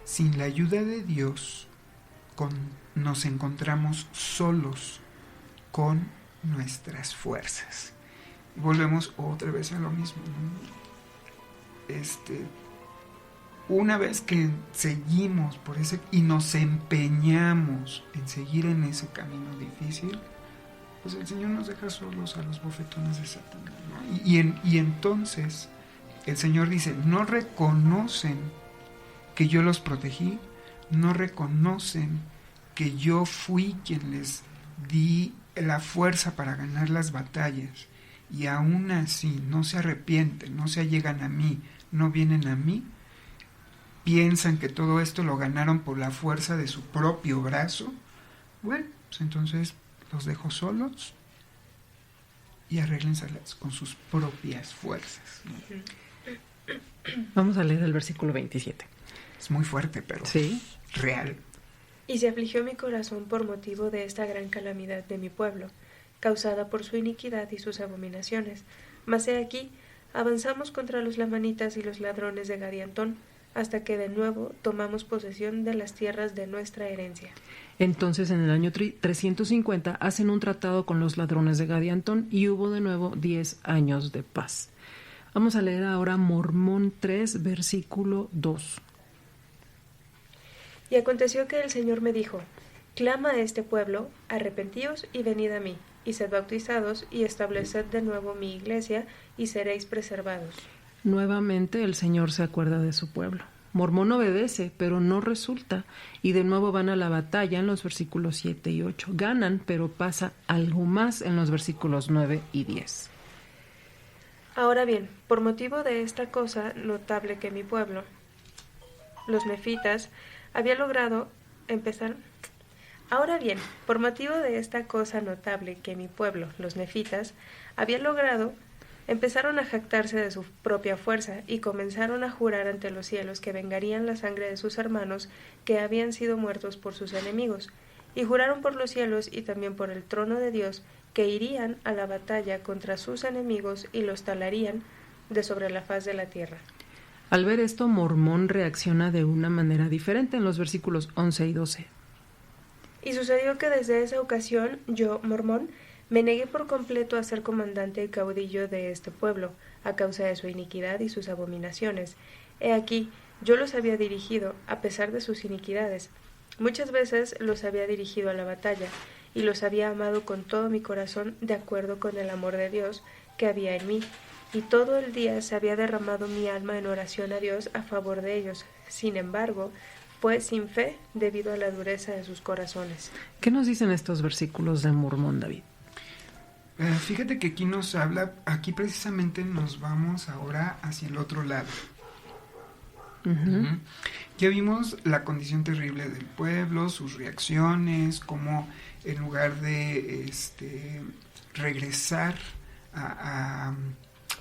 S4: Sin la ayuda de Dios, nos encontramos solos con nuestras fuerzas. Volvemos otra vez a lo mismo, ¿no? una vez que seguimos por ese y nos empeñamos en seguir en ese camino difícil, pues el Señor nos deja solos a los bofetones de Satanás, ¿no? Y entonces el Señor dice, no reconocen que yo los protegí, no reconocen que yo fui quien les di la fuerza para ganar las batallas, y aún así no se arrepienten, no se allegan a mí, no vienen a mí, piensan que todo esto lo ganaron por la fuerza de su propio brazo. Bueno, pues entonces los dejo solos y arréglenselas con sus propias fuerzas, ¿no?
S5: Vamos a leer el versículo 27.
S4: Es muy fuerte, pero
S5: sí,
S4: real.
S6: Y se afligió mi corazón por motivo de esta gran calamidad de mi pueblo, causada por su iniquidad y sus abominaciones. Mas he aquí, avanzamos contra los lamanitas y los ladrones de Gadiantón, hasta que de nuevo tomamos posesión de las tierras de nuestra herencia.
S5: Entonces en el año 350 hacen un tratado con los ladrones de Gadiantón y hubo de nuevo 10 años de paz. Vamos a leer ahora Mormón 3, versículo 2.
S6: Y aconteció que el Señor me dijo, clama a este pueblo, arrepentíos y venid a mí, y sed bautizados, y estableced de nuevo mi iglesia, y seréis preservados.
S5: Nuevamente el Señor se acuerda de su pueblo. Mormón obedece, pero no resulta, y de nuevo van a la batalla en los versículos 7 y 8. Ganan, pero pasa algo más en los versículos 9 y 10.
S6: Ahora bien, por motivo de esta cosa notable que mi pueblo, los nefitas, había logrado empezar... Ahora bien, por motivo de esta cosa notable que mi pueblo, los nefitas, había logrado, empezaron a jactarse de su propia fuerza y comenzaron a jurar ante los cielos que vengarían la sangre de sus hermanos que habían sido muertos por sus enemigos, y juraron por los cielos y también por el trono de Dios que irían a la batalla contra sus enemigos y los talarían de sobre la faz de la tierra.
S5: Al ver esto, Mormón reacciona de una manera diferente en los versículos 11 y 12.
S6: Y sucedió que desde esa ocasión yo, Mormón, me negué por completo a ser comandante y caudillo de este pueblo, a causa de su iniquidad y sus abominaciones. He aquí, yo los había dirigido, a pesar de sus iniquidades. Muchas veces los había dirigido a la batalla, y los había amado con todo mi corazón, de acuerdo con el amor de Dios que había en mí. Y todo el día se había derramado mi alma en oración a Dios a favor de ellos. Sin embargo, fue sin fe debido a la dureza de sus corazones.
S5: ¿Qué nos dicen estos versículos de Mormón, David?
S4: Fíjate que aquí nos habla, aquí precisamente nos vamos ahora hacia el otro lado. Uh-huh. Ya vimos la condición terrible del pueblo, sus reacciones, cómo en lugar de regresar a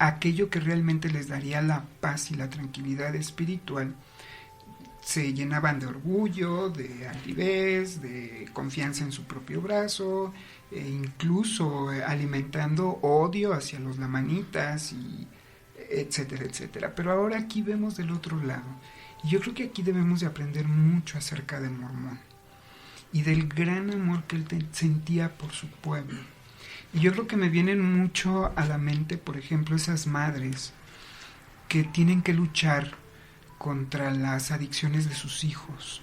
S4: aquello que realmente les daría la paz y la tranquilidad espiritual, se llenaban de orgullo, de altivez, de confianza en su propio brazo, e incluso alimentando odio hacia los lamanitas, y etcétera, etcétera. Pero ahora aquí vemos del otro lado. Y yo creo que aquí debemos de aprender mucho acerca de Mormón y del gran amor que él sentía por su pueblo. Y yo creo que me vienen mucho a la mente, por ejemplo, esas madres que tienen que luchar contra las adicciones de sus hijos,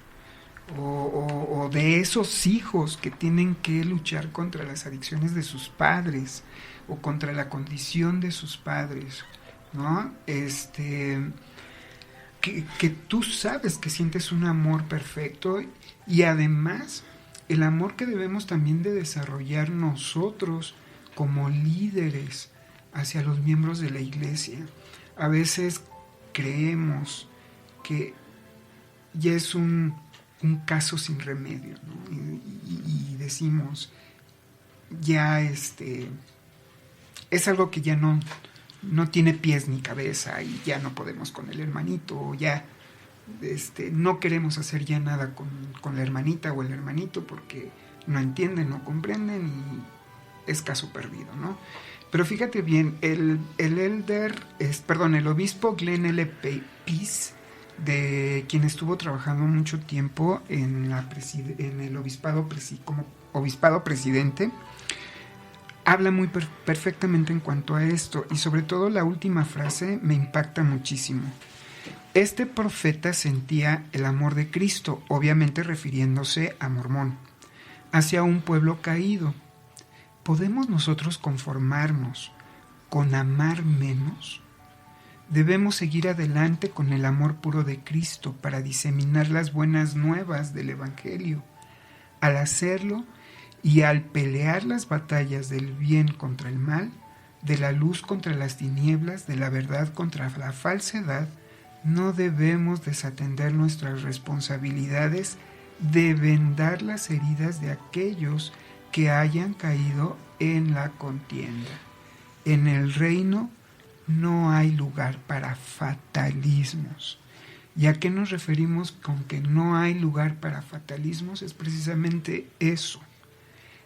S4: o de esos hijos que tienen que luchar contra las adicciones de sus padres, o contra la condición de sus padres, ¿no? Que tú sabes que sientes un amor perfecto, y además el amor que debemos también de desarrollar nosotros como líderes hacia los miembros de la iglesia. A veces creemos que ya es un caso sin remedio, ¿no? Y decimos, ya es algo que ya no tiene pies ni cabeza, y ya no podemos con el hermanito, o ya no queremos hacer ya nada con la hermanita o el hermanito porque no entienden, no comprenden, y es caso perdido, ¿no? Pero fíjate bien, el obispo Glenn L. Peace, de quien estuvo trabajando mucho tiempo en el obispado como obispado presidente, habla muy perfectamente en cuanto a esto, y sobre todo la última frase me impacta muchísimo. Este profeta sentía el amor de Cristo, obviamente refiriéndose a Mormón, hacia un pueblo caído. ¿Podemos nosotros conformarnos con amar menos? Debemos seguir adelante con el amor puro de Cristo para diseminar las buenas nuevas del Evangelio. Al hacerlo y al pelear las batallas del bien contra el mal, de la luz contra las tinieblas, de la verdad contra la falsedad, no debemos desatender nuestras responsabilidades de vendar las heridas de aquellos que hayan caído en la contienda. En el reino no hay lugar para fatalismos. ¿Y a qué nos referimos con que no hay lugar para fatalismos? Es precisamente eso.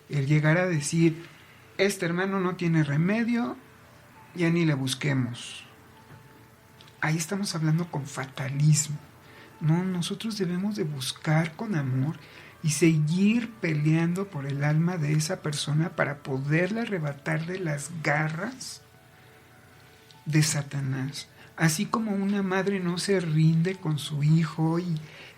S4: El llegar a decir, este hermano no tiene remedio, ya ni le busquemos. Ahí estamos hablando con fatalismo. No, nosotros debemos de buscar con amor y seguir peleando por el alma de esa persona para poderla arrebatar de las garras de Satanás. Así como una madre no se rinde con su hijo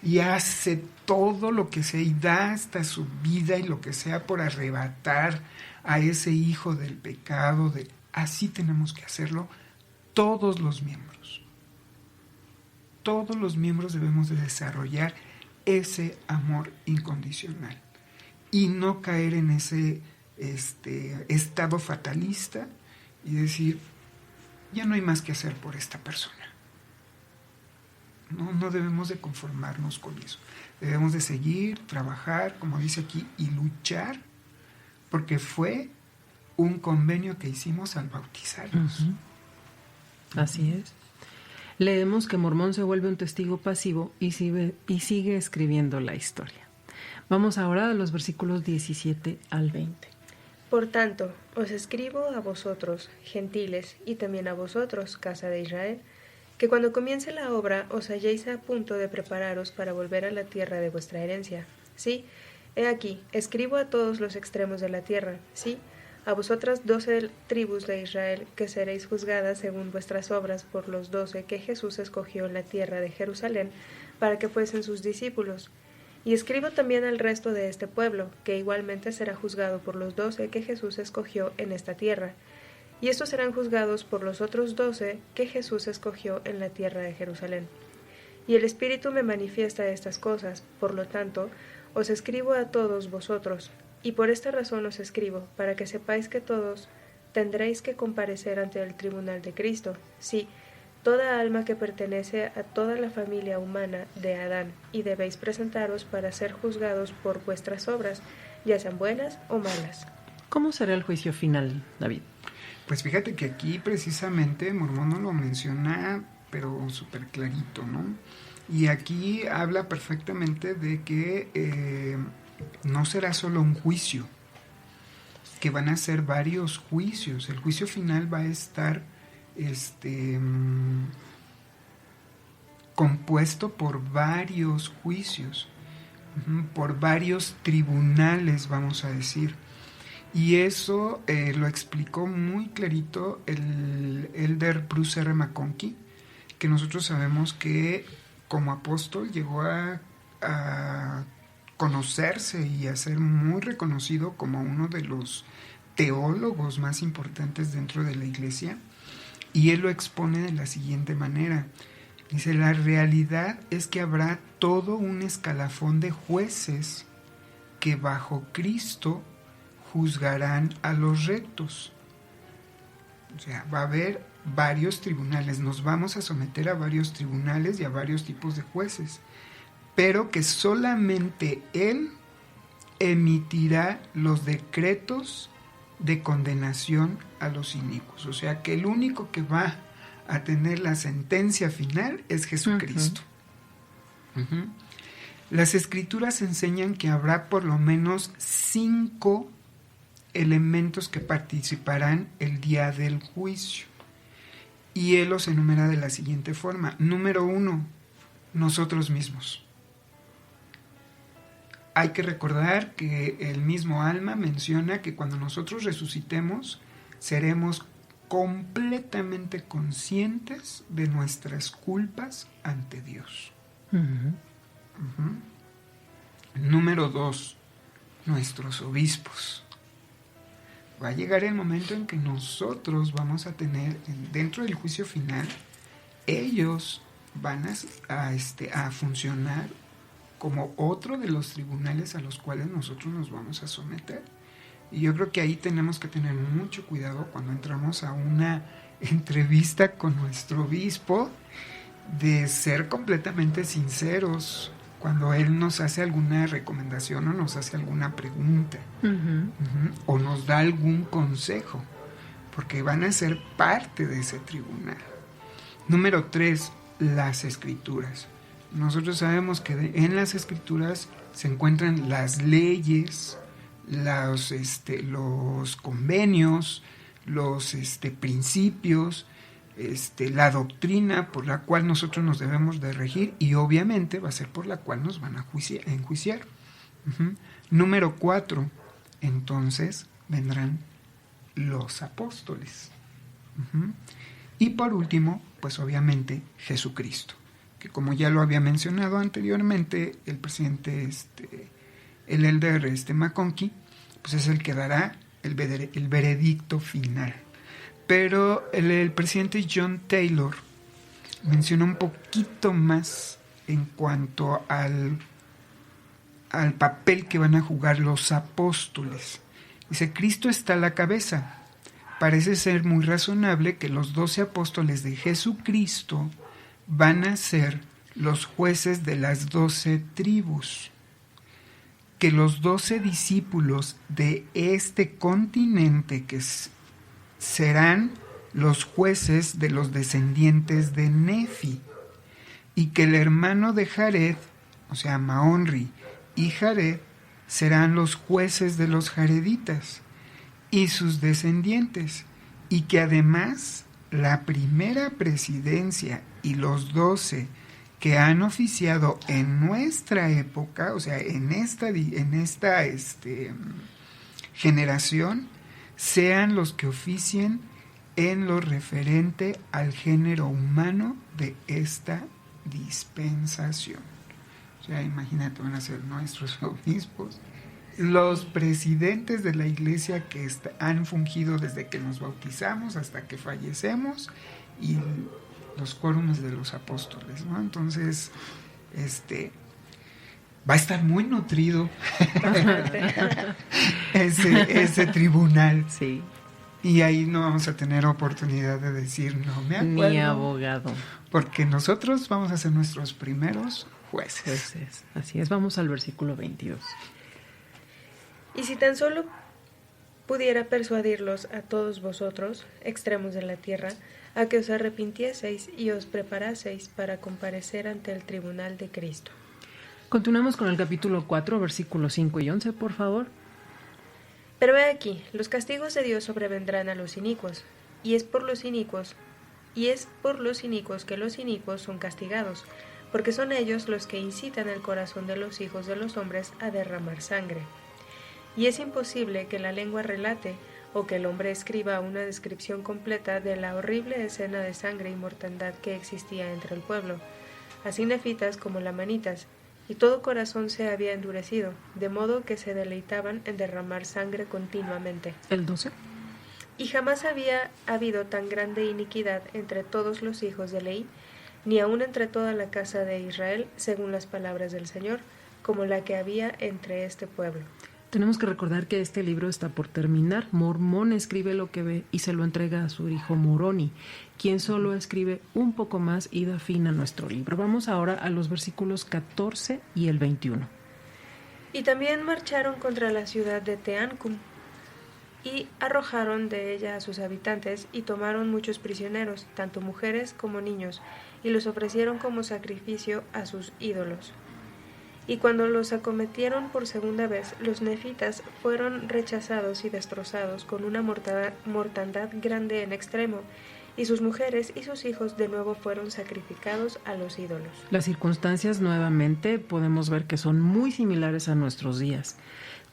S4: y hace todo lo que sea y da hasta su vida y lo que sea por arrebatar a ese hijo del pecado, así tenemos que hacerlo todos los miembros. Todos los miembros debemos de desarrollar ese amor incondicional y no caer en ese estado fatalista y decir, ya no hay más que hacer por esta persona. No debemos de conformarnos con eso. Debemos de seguir, trabajar, como dice aquí, y luchar, porque fue un convenio que hicimos al bautizarnos.
S5: Así es. Leemos que Mormón se vuelve un testigo pasivo y sigue escribiendo la historia. Vamos ahora a los versículos 17 al 20.
S6: Por tanto, os escribo a vosotros, gentiles, y también a vosotros, casa de Israel, que cuando comience la obra os halléis a punto de prepararos para volver a la tierra de vuestra herencia. Sí, he aquí, escribo a todos los extremos de la tierra, sí, a vosotras 12 tribus de Israel, que seréis juzgadas según vuestras obras por los 12 que Jesús escogió en la tierra de Jerusalén para que fuesen sus discípulos. Y escribo también al resto de este pueblo, que igualmente será juzgado por los 12 que Jesús escogió en esta tierra. Y estos serán juzgados por los otros 12 que Jesús escogió en la tierra de Jerusalén. Y el Espíritu me manifiesta estas cosas, por lo tanto, os escribo a todos vosotros. Y por esta razón os escribo, para que sepáis que todos tendréis que comparecer ante el tribunal de Cristo. Sí, toda alma que pertenece a toda la familia humana de Adán, y debéis presentaros para ser juzgados por vuestras obras, ya sean buenas o malas.
S5: ¿Cómo será el juicio final, David?
S4: Pues fíjate que aquí precisamente Mormón no lo menciona, pero súper clarito, ¿no? Y aquí habla perfectamente de que no será solo un juicio, que van a ser varios juicios. El juicio final va a estar compuesto por varios juicios, por varios tribunales, vamos a decir. Y eso lo explicó muy clarito el elder Bruce R. McConkie, que nosotros sabemos que como apóstol llegó a conocerse y a ser muy reconocido como uno de los teólogos más importantes dentro de la iglesia. Y él lo expone de la siguiente manera. Dice, la realidad es que habrá todo un escalafón de jueces que bajo Cristo juzgarán a los rectos. O sea, va a haber varios tribunales, nos vamos a someter a varios tribunales y a varios tipos de jueces, pero que solamente Él emitirá los decretos de condenación a los inicuos. O sea, que el único que va a tener la sentencia final es Jesucristo. Las Escrituras enseñan que habrá por lo menos 5 elementos que participarán el día del juicio. Y Él los enumera de la siguiente forma. Número 1, nosotros mismos. hay que recordar que el mismo Alma menciona que cuando nosotros resucitemos, seremos completamente conscientes de nuestras culpas ante Dios. Número 2, nuestros obispos. Va a llegar el momento en que nosotros vamos a tener, dentro del juicio final, ellos van a funcionar como otro de los tribunales a los cuales nosotros nos vamos a someter. Y yo creo que ahí tenemos que tener mucho cuidado cuando entramos a una entrevista con nuestro obispo, de ser completamente sinceros cuando él nos hace alguna recomendación o nos hace alguna pregunta, o nos da algún consejo, porque van a ser parte de ese tribunal. Número 3, las escrituras. Nosotros sabemos que en las escrituras se encuentran las leyes, los convenios, los principios, la doctrina por la cual nosotros nos debemos de regir, y obviamente va a ser por la cual nos van a enjuiciar. Número 4, entonces vendrán los apóstoles. Y por último, pues obviamente Jesucristo, que como ya lo había mencionado anteriormente el presidente, el elder McConkie, pues es el que dará el veredicto final. Pero el presidente John Taylor menciona un poquito más en cuanto al papel que van a jugar los apóstoles. Dice: Cristo está a la cabeza. Parece ser muy razonable que los 12 apóstoles de Jesucristo van a ser los jueces de las 12 tribus, que los 12 discípulos de este continente que serán los jueces de los descendientes de Nefi, y que el hermano de Jared, o sea, Maonri y Jared, serán los jueces de los jareditas y sus descendientes, y que además la primera presidencia y los 12 que han oficiado en nuestra época, o sea, en esta generación, sean los que oficien en lo referente al género humano de esta dispensación. O sea, imagínate, van a ser nuestros obispos, los presidentes de la iglesia que han fungido desde que nos bautizamos hasta que fallecemos, y los quórums de los apóstoles, ¿no? Entonces, va a estar muy nutrido ese tribunal.
S5: Sí.
S4: Y ahí no vamos a tener oportunidad de decir, no me acuerdo.
S5: Mi abogado.
S4: Porque nosotros vamos a ser nuestros primeros jueces.
S5: Así es, vamos al versículo 22.
S6: Y si tan solo pudiera persuadirlos a todos vosotros, extremos de la tierra, a que os arrepintieseis y os preparaseis para comparecer ante el tribunal de Cristo.
S5: Continuamos con el capítulo 4, versículos 5 y 11, por favor.
S6: Pero he aquí, los castigos de Dios sobrevendrán a los inicuos, y es por los inicuos que los inicuos son castigados, porque son ellos los que incitan el corazón de los hijos de los hombres a derramar sangre. Y es imposible que la lengua relate o que el hombre escriba una descripción completa de la horrible escena de sangre y mortandad que existía entre el pueblo, así nefitas como lamanitas, y todo corazón se había endurecido, de modo que se deleitaban en derramar sangre continuamente.
S5: El 12.
S6: Y jamás había habido tan grande iniquidad entre todos los hijos de Leí, ni aun entre toda la casa de Israel, según las palabras del Señor, como la que había entre este pueblo.
S5: Tenemos que recordar que este libro está por terminar. Mormón escribe lo que ve y se lo entrega a su hijo Moroni, quien solo escribe un poco más y da fin a nuestro libro. Vamos ahora a los versículos 14 y el 21.
S6: Y también marcharon contra la ciudad de Teancum, y arrojaron de ella a sus habitantes, y tomaron muchos prisioneros, tanto mujeres como niños, y los ofrecieron como sacrificio a sus ídolos. Y cuando los acometieron por segunda vez, los nefitas fueron rechazados y destrozados con una mortandad grande en extremo, y sus mujeres y sus hijos de nuevo fueron sacrificados a los ídolos.
S5: Las circunstancias nuevamente podemos ver que son muy similares a nuestros días.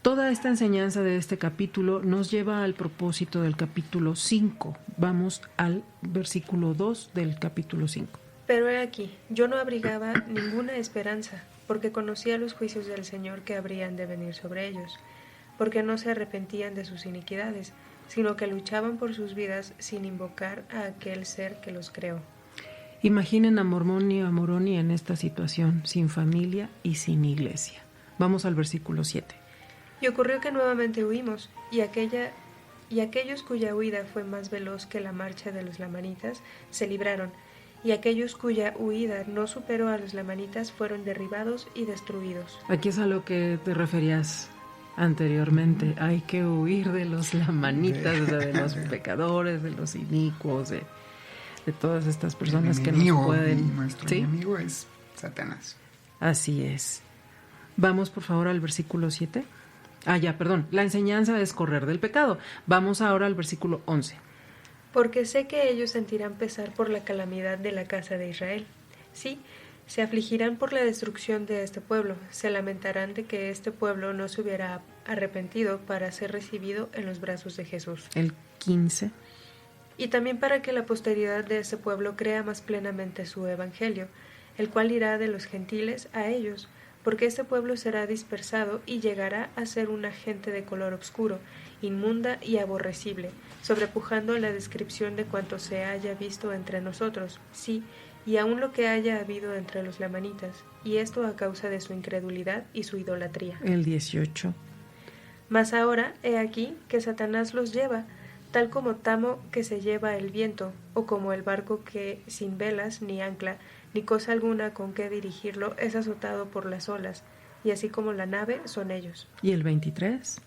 S5: Toda esta enseñanza de este capítulo nos lleva al propósito del capítulo 5. Vamos al versículo 2 del capítulo 5.
S6: Pero he aquí, yo no abrigaba ninguna esperanza, porque conocía los juicios del Señor que habrían de venir sobre ellos, porque no se arrepentían de sus iniquidades, sino que luchaban por sus vidas sin invocar a aquel ser que los creó.
S5: Imaginen a Mormón y a Moroni en esta situación, sin familia y sin iglesia. Vamos al versículo 7.
S6: Y ocurrió que nuevamente huimos, y aquellos cuya huida fue más veloz que la marcha de los lamanitas se libraron, y aquellos cuya huida no superó a los lamanitas fueron derribados y destruidos.
S5: Aquí es a lo que te referías anteriormente. Hay que huir de los lamanitas, de los pecadores, de los inicuos, de todas estas personas que nos pueden...
S4: Nuestro
S5: ¿sí?
S4: enemigo es Satanás.
S5: Así es. Vamos por favor al versículo 7. La enseñanza es correr del pecado. Vamos ahora al versículo 11.
S6: Porque sé que ellos sentirán pesar por la calamidad de la casa de Israel. Sí, se afligirán por la destrucción de este pueblo, se lamentarán de que este pueblo no se hubiera arrepentido para ser recibido en los brazos de Jesús.
S5: El 15.
S6: Y también para que la posteridad de este pueblo crea más plenamente su evangelio, el cual irá de los gentiles a ellos, porque este pueblo será dispersado y llegará a ser una gente de color oscuro, inmunda y aborrecible, sobrepujando la descripción de cuanto se haya visto entre nosotros, sí, y aun lo que haya habido entre los lamanitas, y esto a causa de su incredulidad y su idolatría.
S5: El 18.
S6: Mas ahora, he aquí, que Satanás los lleva, tal como tamo que se lleva el viento, o como el barco que, sin velas ni ancla, ni cosa alguna con que dirigirlo, es azotado por las olas, y así como la nave son ellos.
S5: ¿Y el 23?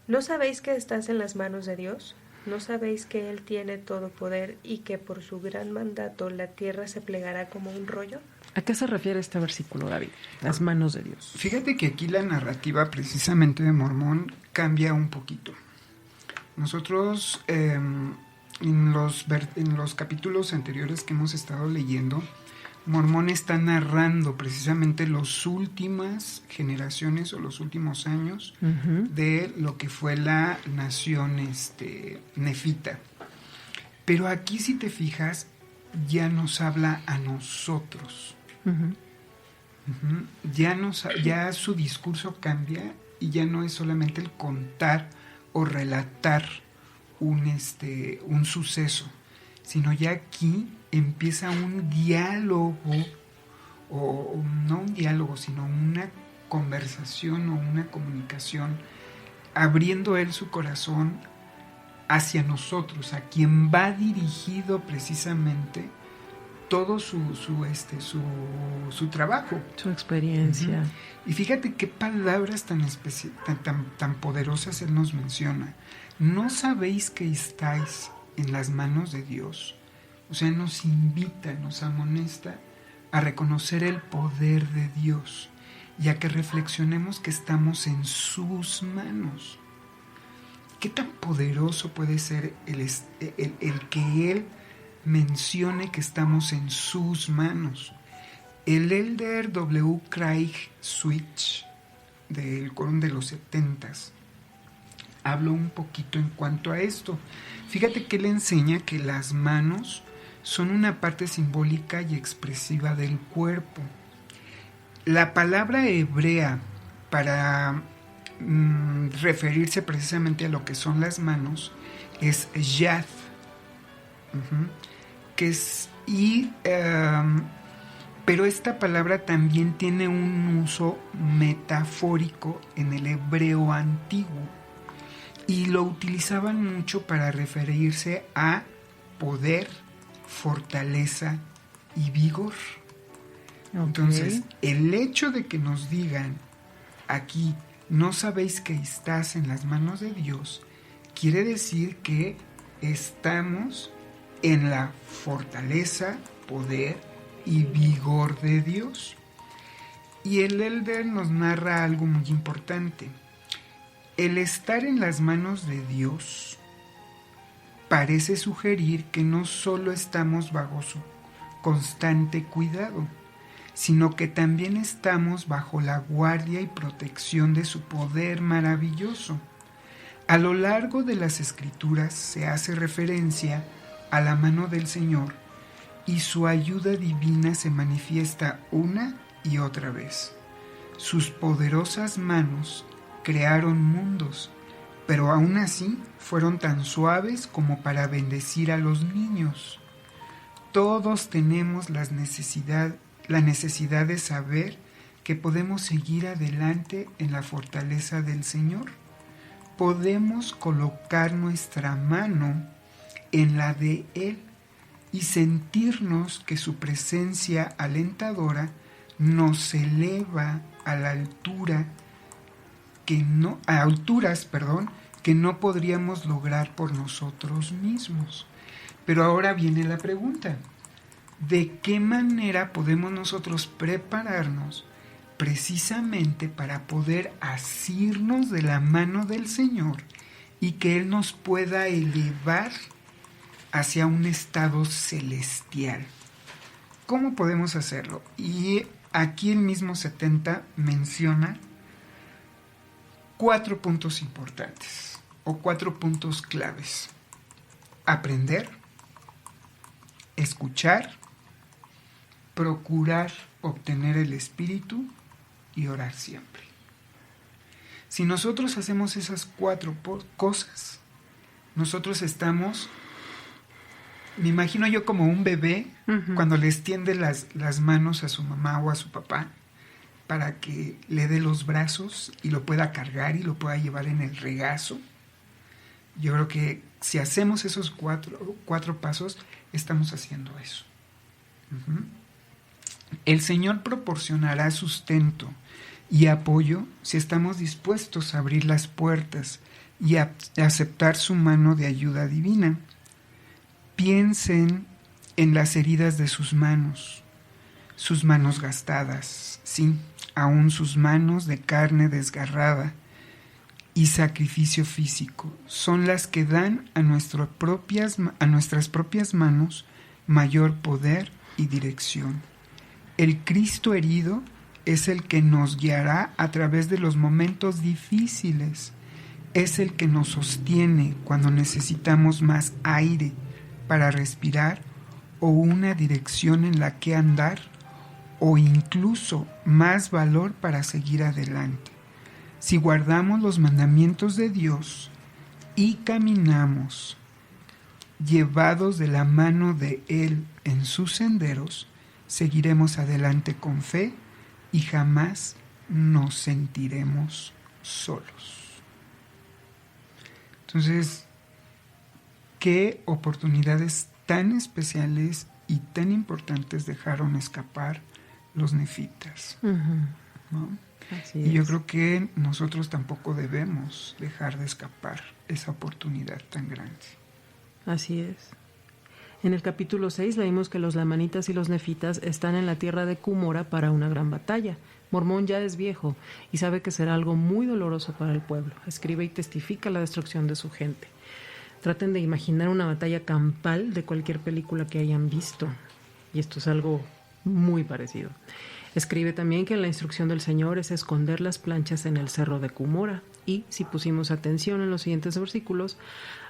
S6: ¿No sabéis que estás en las manos de Dios? ¿No sabéis que Él tiene todo poder y que por su gran mandato la tierra se plegará como un rollo?
S5: ¿A qué se refiere este versículo, David? Las manos de Dios.
S4: Fíjate que aquí la narrativa precisamente de Mormón cambia un poquito. Nosotros en los capítulos anteriores que hemos estado leyendo, Mormón está narrando precisamente las últimas generaciones o los últimos años de lo que fue la nación nefita. Pero aquí, si te fijas, ya nos habla a nosotros. Ya su discurso cambia y ya no es solamente el contar o relatar un suceso, sino ya aquí empieza un diálogo, o no un diálogo, sino una conversación o una comunicación, abriendo él su corazón hacia nosotros, a quien va dirigido precisamente todo su trabajo,
S5: su experiencia.
S4: Y fíjate qué palabras tan poderosas él nos menciona. ¿No sabéis que estáis en las manos de Dios? O sea, nos invita, nos amonesta a reconocer el poder de Dios y a que reflexionemos que estamos en sus manos. ¿Qué tan poderoso puede ser el que Él mencione que estamos en sus manos? El elder W. Craig Switch del Quórum de los 70s habló un poquito en cuanto a esto. Fíjate que él enseña que las manos son una parte simbólica y expresiva del cuerpo. La palabra hebrea para referirse precisamente a lo que son las manos es yad, que es pero esta palabra también tiene un uso metafórico en el hebreo antiguo y lo utilizaban mucho para referirse a poder, fortaleza y vigor. Okay. Entonces, el hecho de que nos digan aquí, no sabéis que estás en las manos de Dios, quiere decir que estamos en la fortaleza, poder y vigor de Dios. Y el elder nos narra algo muy importante. El estar en las manos de Dios parece sugerir que no solo estamos bajo su constante cuidado, sino que también estamos bajo la guardia y protección de su poder maravilloso. A lo largo de las Escrituras se hace referencia a la mano del Señor y su ayuda divina se manifiesta una y otra vez. Sus poderosas manos crearon mundos, pero aún así fueron tan suaves como para bendecir a los niños. Todos tenemos la necesidad de saber que podemos seguir adelante en la fortaleza del Señor. Podemos colocar nuestra mano en la de Él y sentirnos que su presencia alentadora nos eleva a alturas que no podríamos lograr por nosotros mismos. Pero ahora viene la pregunta: ¿de qué manera podemos nosotros prepararnos precisamente para poder asirnos de la mano del Señor y que Él nos pueda elevar hacia un estado celestial? ¿Cómo podemos hacerlo? Y aquí el mismo 70 menciona 4 puntos importantes o 4 puntos claves: aprender, escuchar, procurar obtener el Espíritu y orar siempre. Si nosotros hacemos esas 4 cosas, nosotros estamos, me imagino yo como un bebé cuando le extiende las manos a su mamá o a su papá para que le dé los brazos y lo pueda cargar y lo pueda llevar en el regazo. Yo creo que si hacemos esos 4 pasos, estamos haciendo eso. El Señor proporcionará sustento y apoyo si estamos dispuestos a abrir las puertas y a aceptar su mano de ayuda divina. Piensen en las heridas de sus manos gastadas, sí, aún sus manos de carne desgarrada y sacrificio físico, son las que dan a nuestras propias manos mayor poder y dirección. El Cristo herido es el que nos guiará a través de los momentos difíciles, es el que nos sostiene cuando necesitamos más aire para respirar o una dirección en la que andar o incluso más valor para seguir adelante. Si guardamos los mandamientos de Dios y caminamos llevados de la mano de Él en sus senderos, seguiremos adelante con fe y jamás nos sentiremos solos. Entonces, ¿qué oportunidades tan especiales y tan importantes dejaron escapar los nefitas? ¿No? Y yo creo que nosotros tampoco debemos dejar de escapar esa oportunidad tan grande.
S5: Así es. En el capítulo 6 leímos que los lamanitas y los nefitas están en la tierra de Cumora para una gran batalla. Mormón ya es viejo y sabe que será algo muy doloroso para el pueblo. Escribe y testifica la destrucción de su gente. Traten de imaginar una batalla campal de cualquier película que hayan visto. Y esto es algo muy parecido. Escribe también que la instrucción del Señor es esconder las planchas en el cerro de Cumora. Y, si pusimos atención en los siguientes versículos,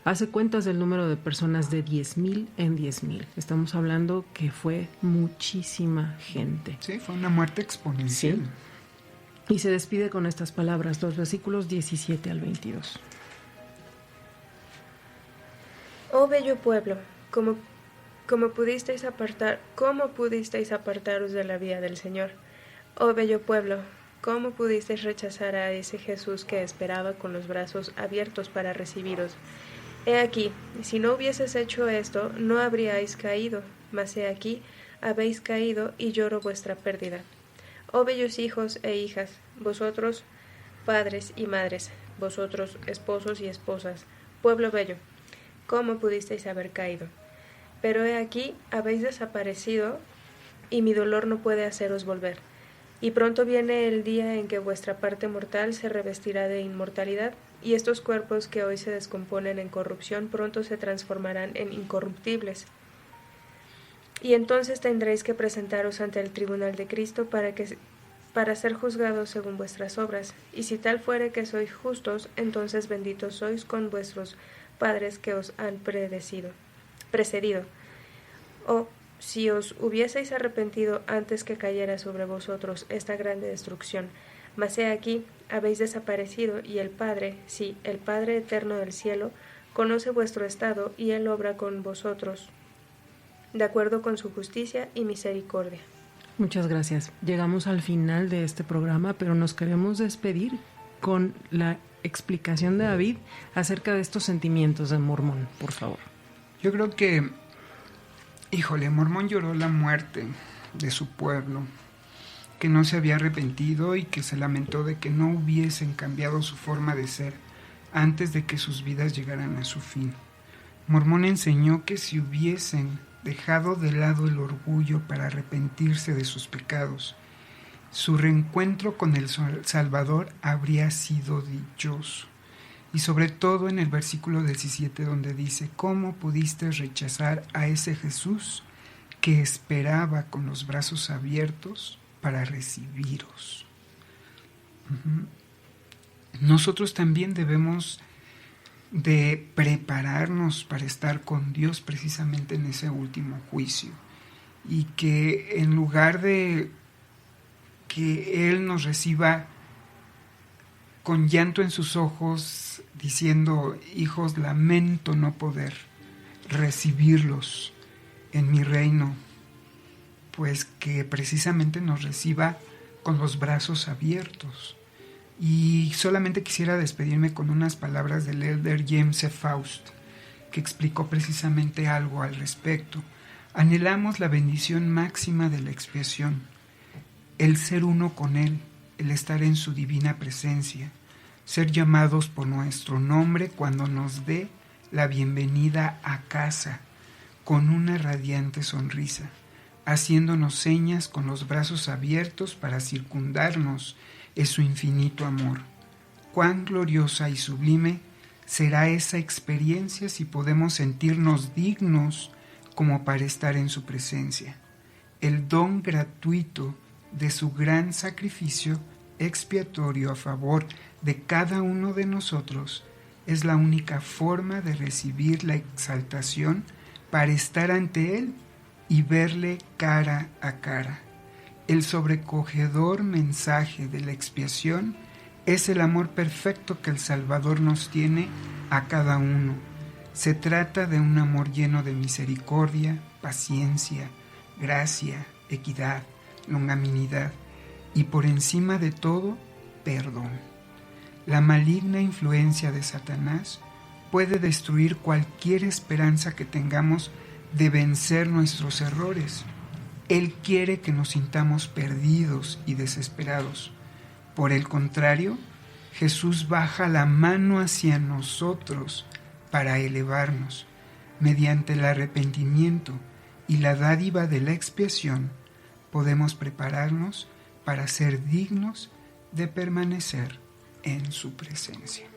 S5: hace cuentas del número de personas de 10,000 en 10,000. Estamos hablando que fue muchísima gente.
S4: Sí, fue una muerte exponencial.
S5: Sí. Y se despide con estas palabras, los versículos 17 al 22.
S6: Oh bello pueblo, ¿cómo pudisteis apartaros de la vía del Señor? Oh bello pueblo, ¿cómo pudisteis rechazar a ese Jesús que esperaba con los brazos abiertos para recibiros? He aquí, si no hubieses hecho esto, no habríais caído, mas he aquí, habéis caído y lloro vuestra pérdida. Oh bellos hijos e hijas, vosotros padres y madres, vosotros esposos y esposas, pueblo bello, ¿cómo pudisteis haber caído? Pero he aquí, habéis desaparecido, y mi dolor no puede haceros volver. Y pronto viene el día en que vuestra parte mortal se revestirá de inmortalidad, y estos cuerpos que hoy se descomponen en corrupción pronto se transformarán en incorruptibles. Y entonces tendréis que presentaros ante el tribunal de Cristo para ser juzgados según vuestras obras. Y si tal fuere que sois justos, entonces benditos sois con vuestros padres que os han precedido. O si os hubieseis arrepentido antes que cayera sobre vosotros esta grande destrucción, mas he aquí, habéis desaparecido, y el Padre, sí, el Padre eterno del cielo, conoce vuestro estado, y Él obra con vosotros, de acuerdo con su justicia y misericordia.
S5: Muchas gracias. Llegamos al final de este programa, pero nos queremos despedir con la explicación de David acerca de estos sentimientos de Mormón, por favor.
S4: Yo creo que, Mormón lloró la muerte de su pueblo, que no se había arrepentido y que se lamentó de que no hubiesen cambiado su forma de ser antes de que sus vidas llegaran a su fin. Mormón enseñó que si hubiesen dejado de lado el orgullo para arrepentirse de sus pecados, su reencuentro con el Salvador habría sido dichoso. Y sobre todo en el versículo 17 donde dice: ¿cómo pudiste rechazar a ese Jesús que esperaba con los brazos abiertos para recibiros? Nosotros también debemos de prepararnos para estar con Dios precisamente en ese último juicio, y que en lugar de que Él nos reciba con llanto en sus ojos, diciendo: hijos, lamento no poder recibirlos en mi reino, pues que precisamente nos reciba con los brazos abiertos. Y solamente quisiera despedirme con unas palabras del elder James F. Faust, que explicó precisamente algo al respecto. Anhelamos la bendición máxima de la expiación, el ser uno con Él, el estar en su divina presencia, ser llamados por nuestro nombre cuando nos dé la bienvenida a casa, con una radiante sonrisa, haciéndonos señas con los brazos abiertos para circundarnos en su infinito amor. Cuán gloriosa y sublime será esa experiencia si podemos sentirnos dignos como para estar en su presencia. El don gratuito de su gran sacrificio expiatorio a favor de cada uno de nosotros es la única forma de recibir la exaltación para estar ante Él y verle cara a cara. El sobrecogedor mensaje de la expiación es el amor perfecto que el Salvador nos tiene a cada uno. Se trata de un amor lleno de misericordia, paciencia, gracia, equidad, longanimidad y por encima de todo, perdón. La maligna influencia de Satanás puede destruir cualquier esperanza que tengamos de vencer nuestros errores. Él quiere que nos sintamos perdidos y desesperados. Por el contrario, Jesús baja la mano hacia nosotros para elevarnos. Mediante el arrepentimiento y la dádiva de la expiación, podemos prepararnos para ser dignos de permanecer en su presencia.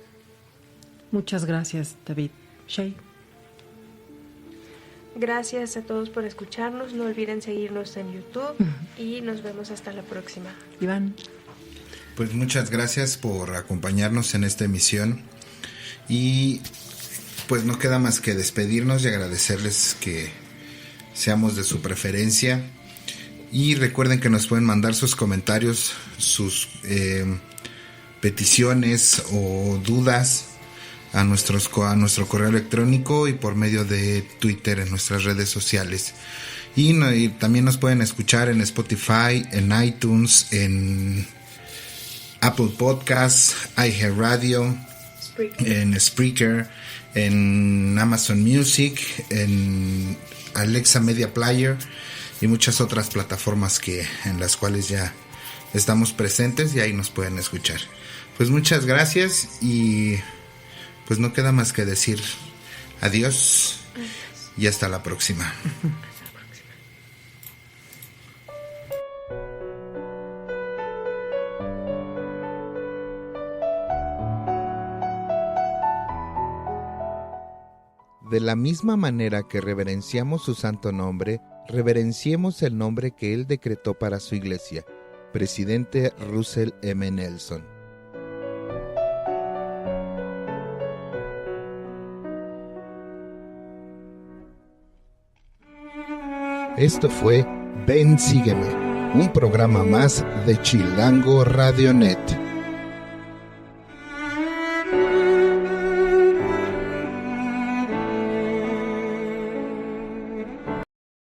S5: Muchas gracias, David. Shay.
S6: Gracias a todos por escucharnos. No olviden seguirnos en YouTube y nos vemos hasta la próxima.
S5: Iván.
S3: Pues muchas gracias por acompañarnos en esta emisión y pues no queda más que despedirnos y agradecerles que seamos de su preferencia. Y recuerden que nos pueden mandar sus comentarios, sus peticiones o dudas a nuestro correo electrónico y por medio de Twitter en nuestras redes sociales. Y también nos pueden escuchar en Spotify, en iTunes, en Apple Podcasts, iHeartRadio, en Spreaker, en Amazon Music, en Alexa Media Player y muchas otras plataformas en las cuales ya estamos presentes y ahí nos pueden escuchar. Pues muchas gracias y pues no queda más que decir adiós y hasta la próxima.
S1: De la misma manera que reverenciamos su santo nombre, reverenciemos el nombre que Él decretó para su iglesia. Presidente Russell M. Nelson. Esto fue Ven Sígueme, un programa más de Chilango Radionet.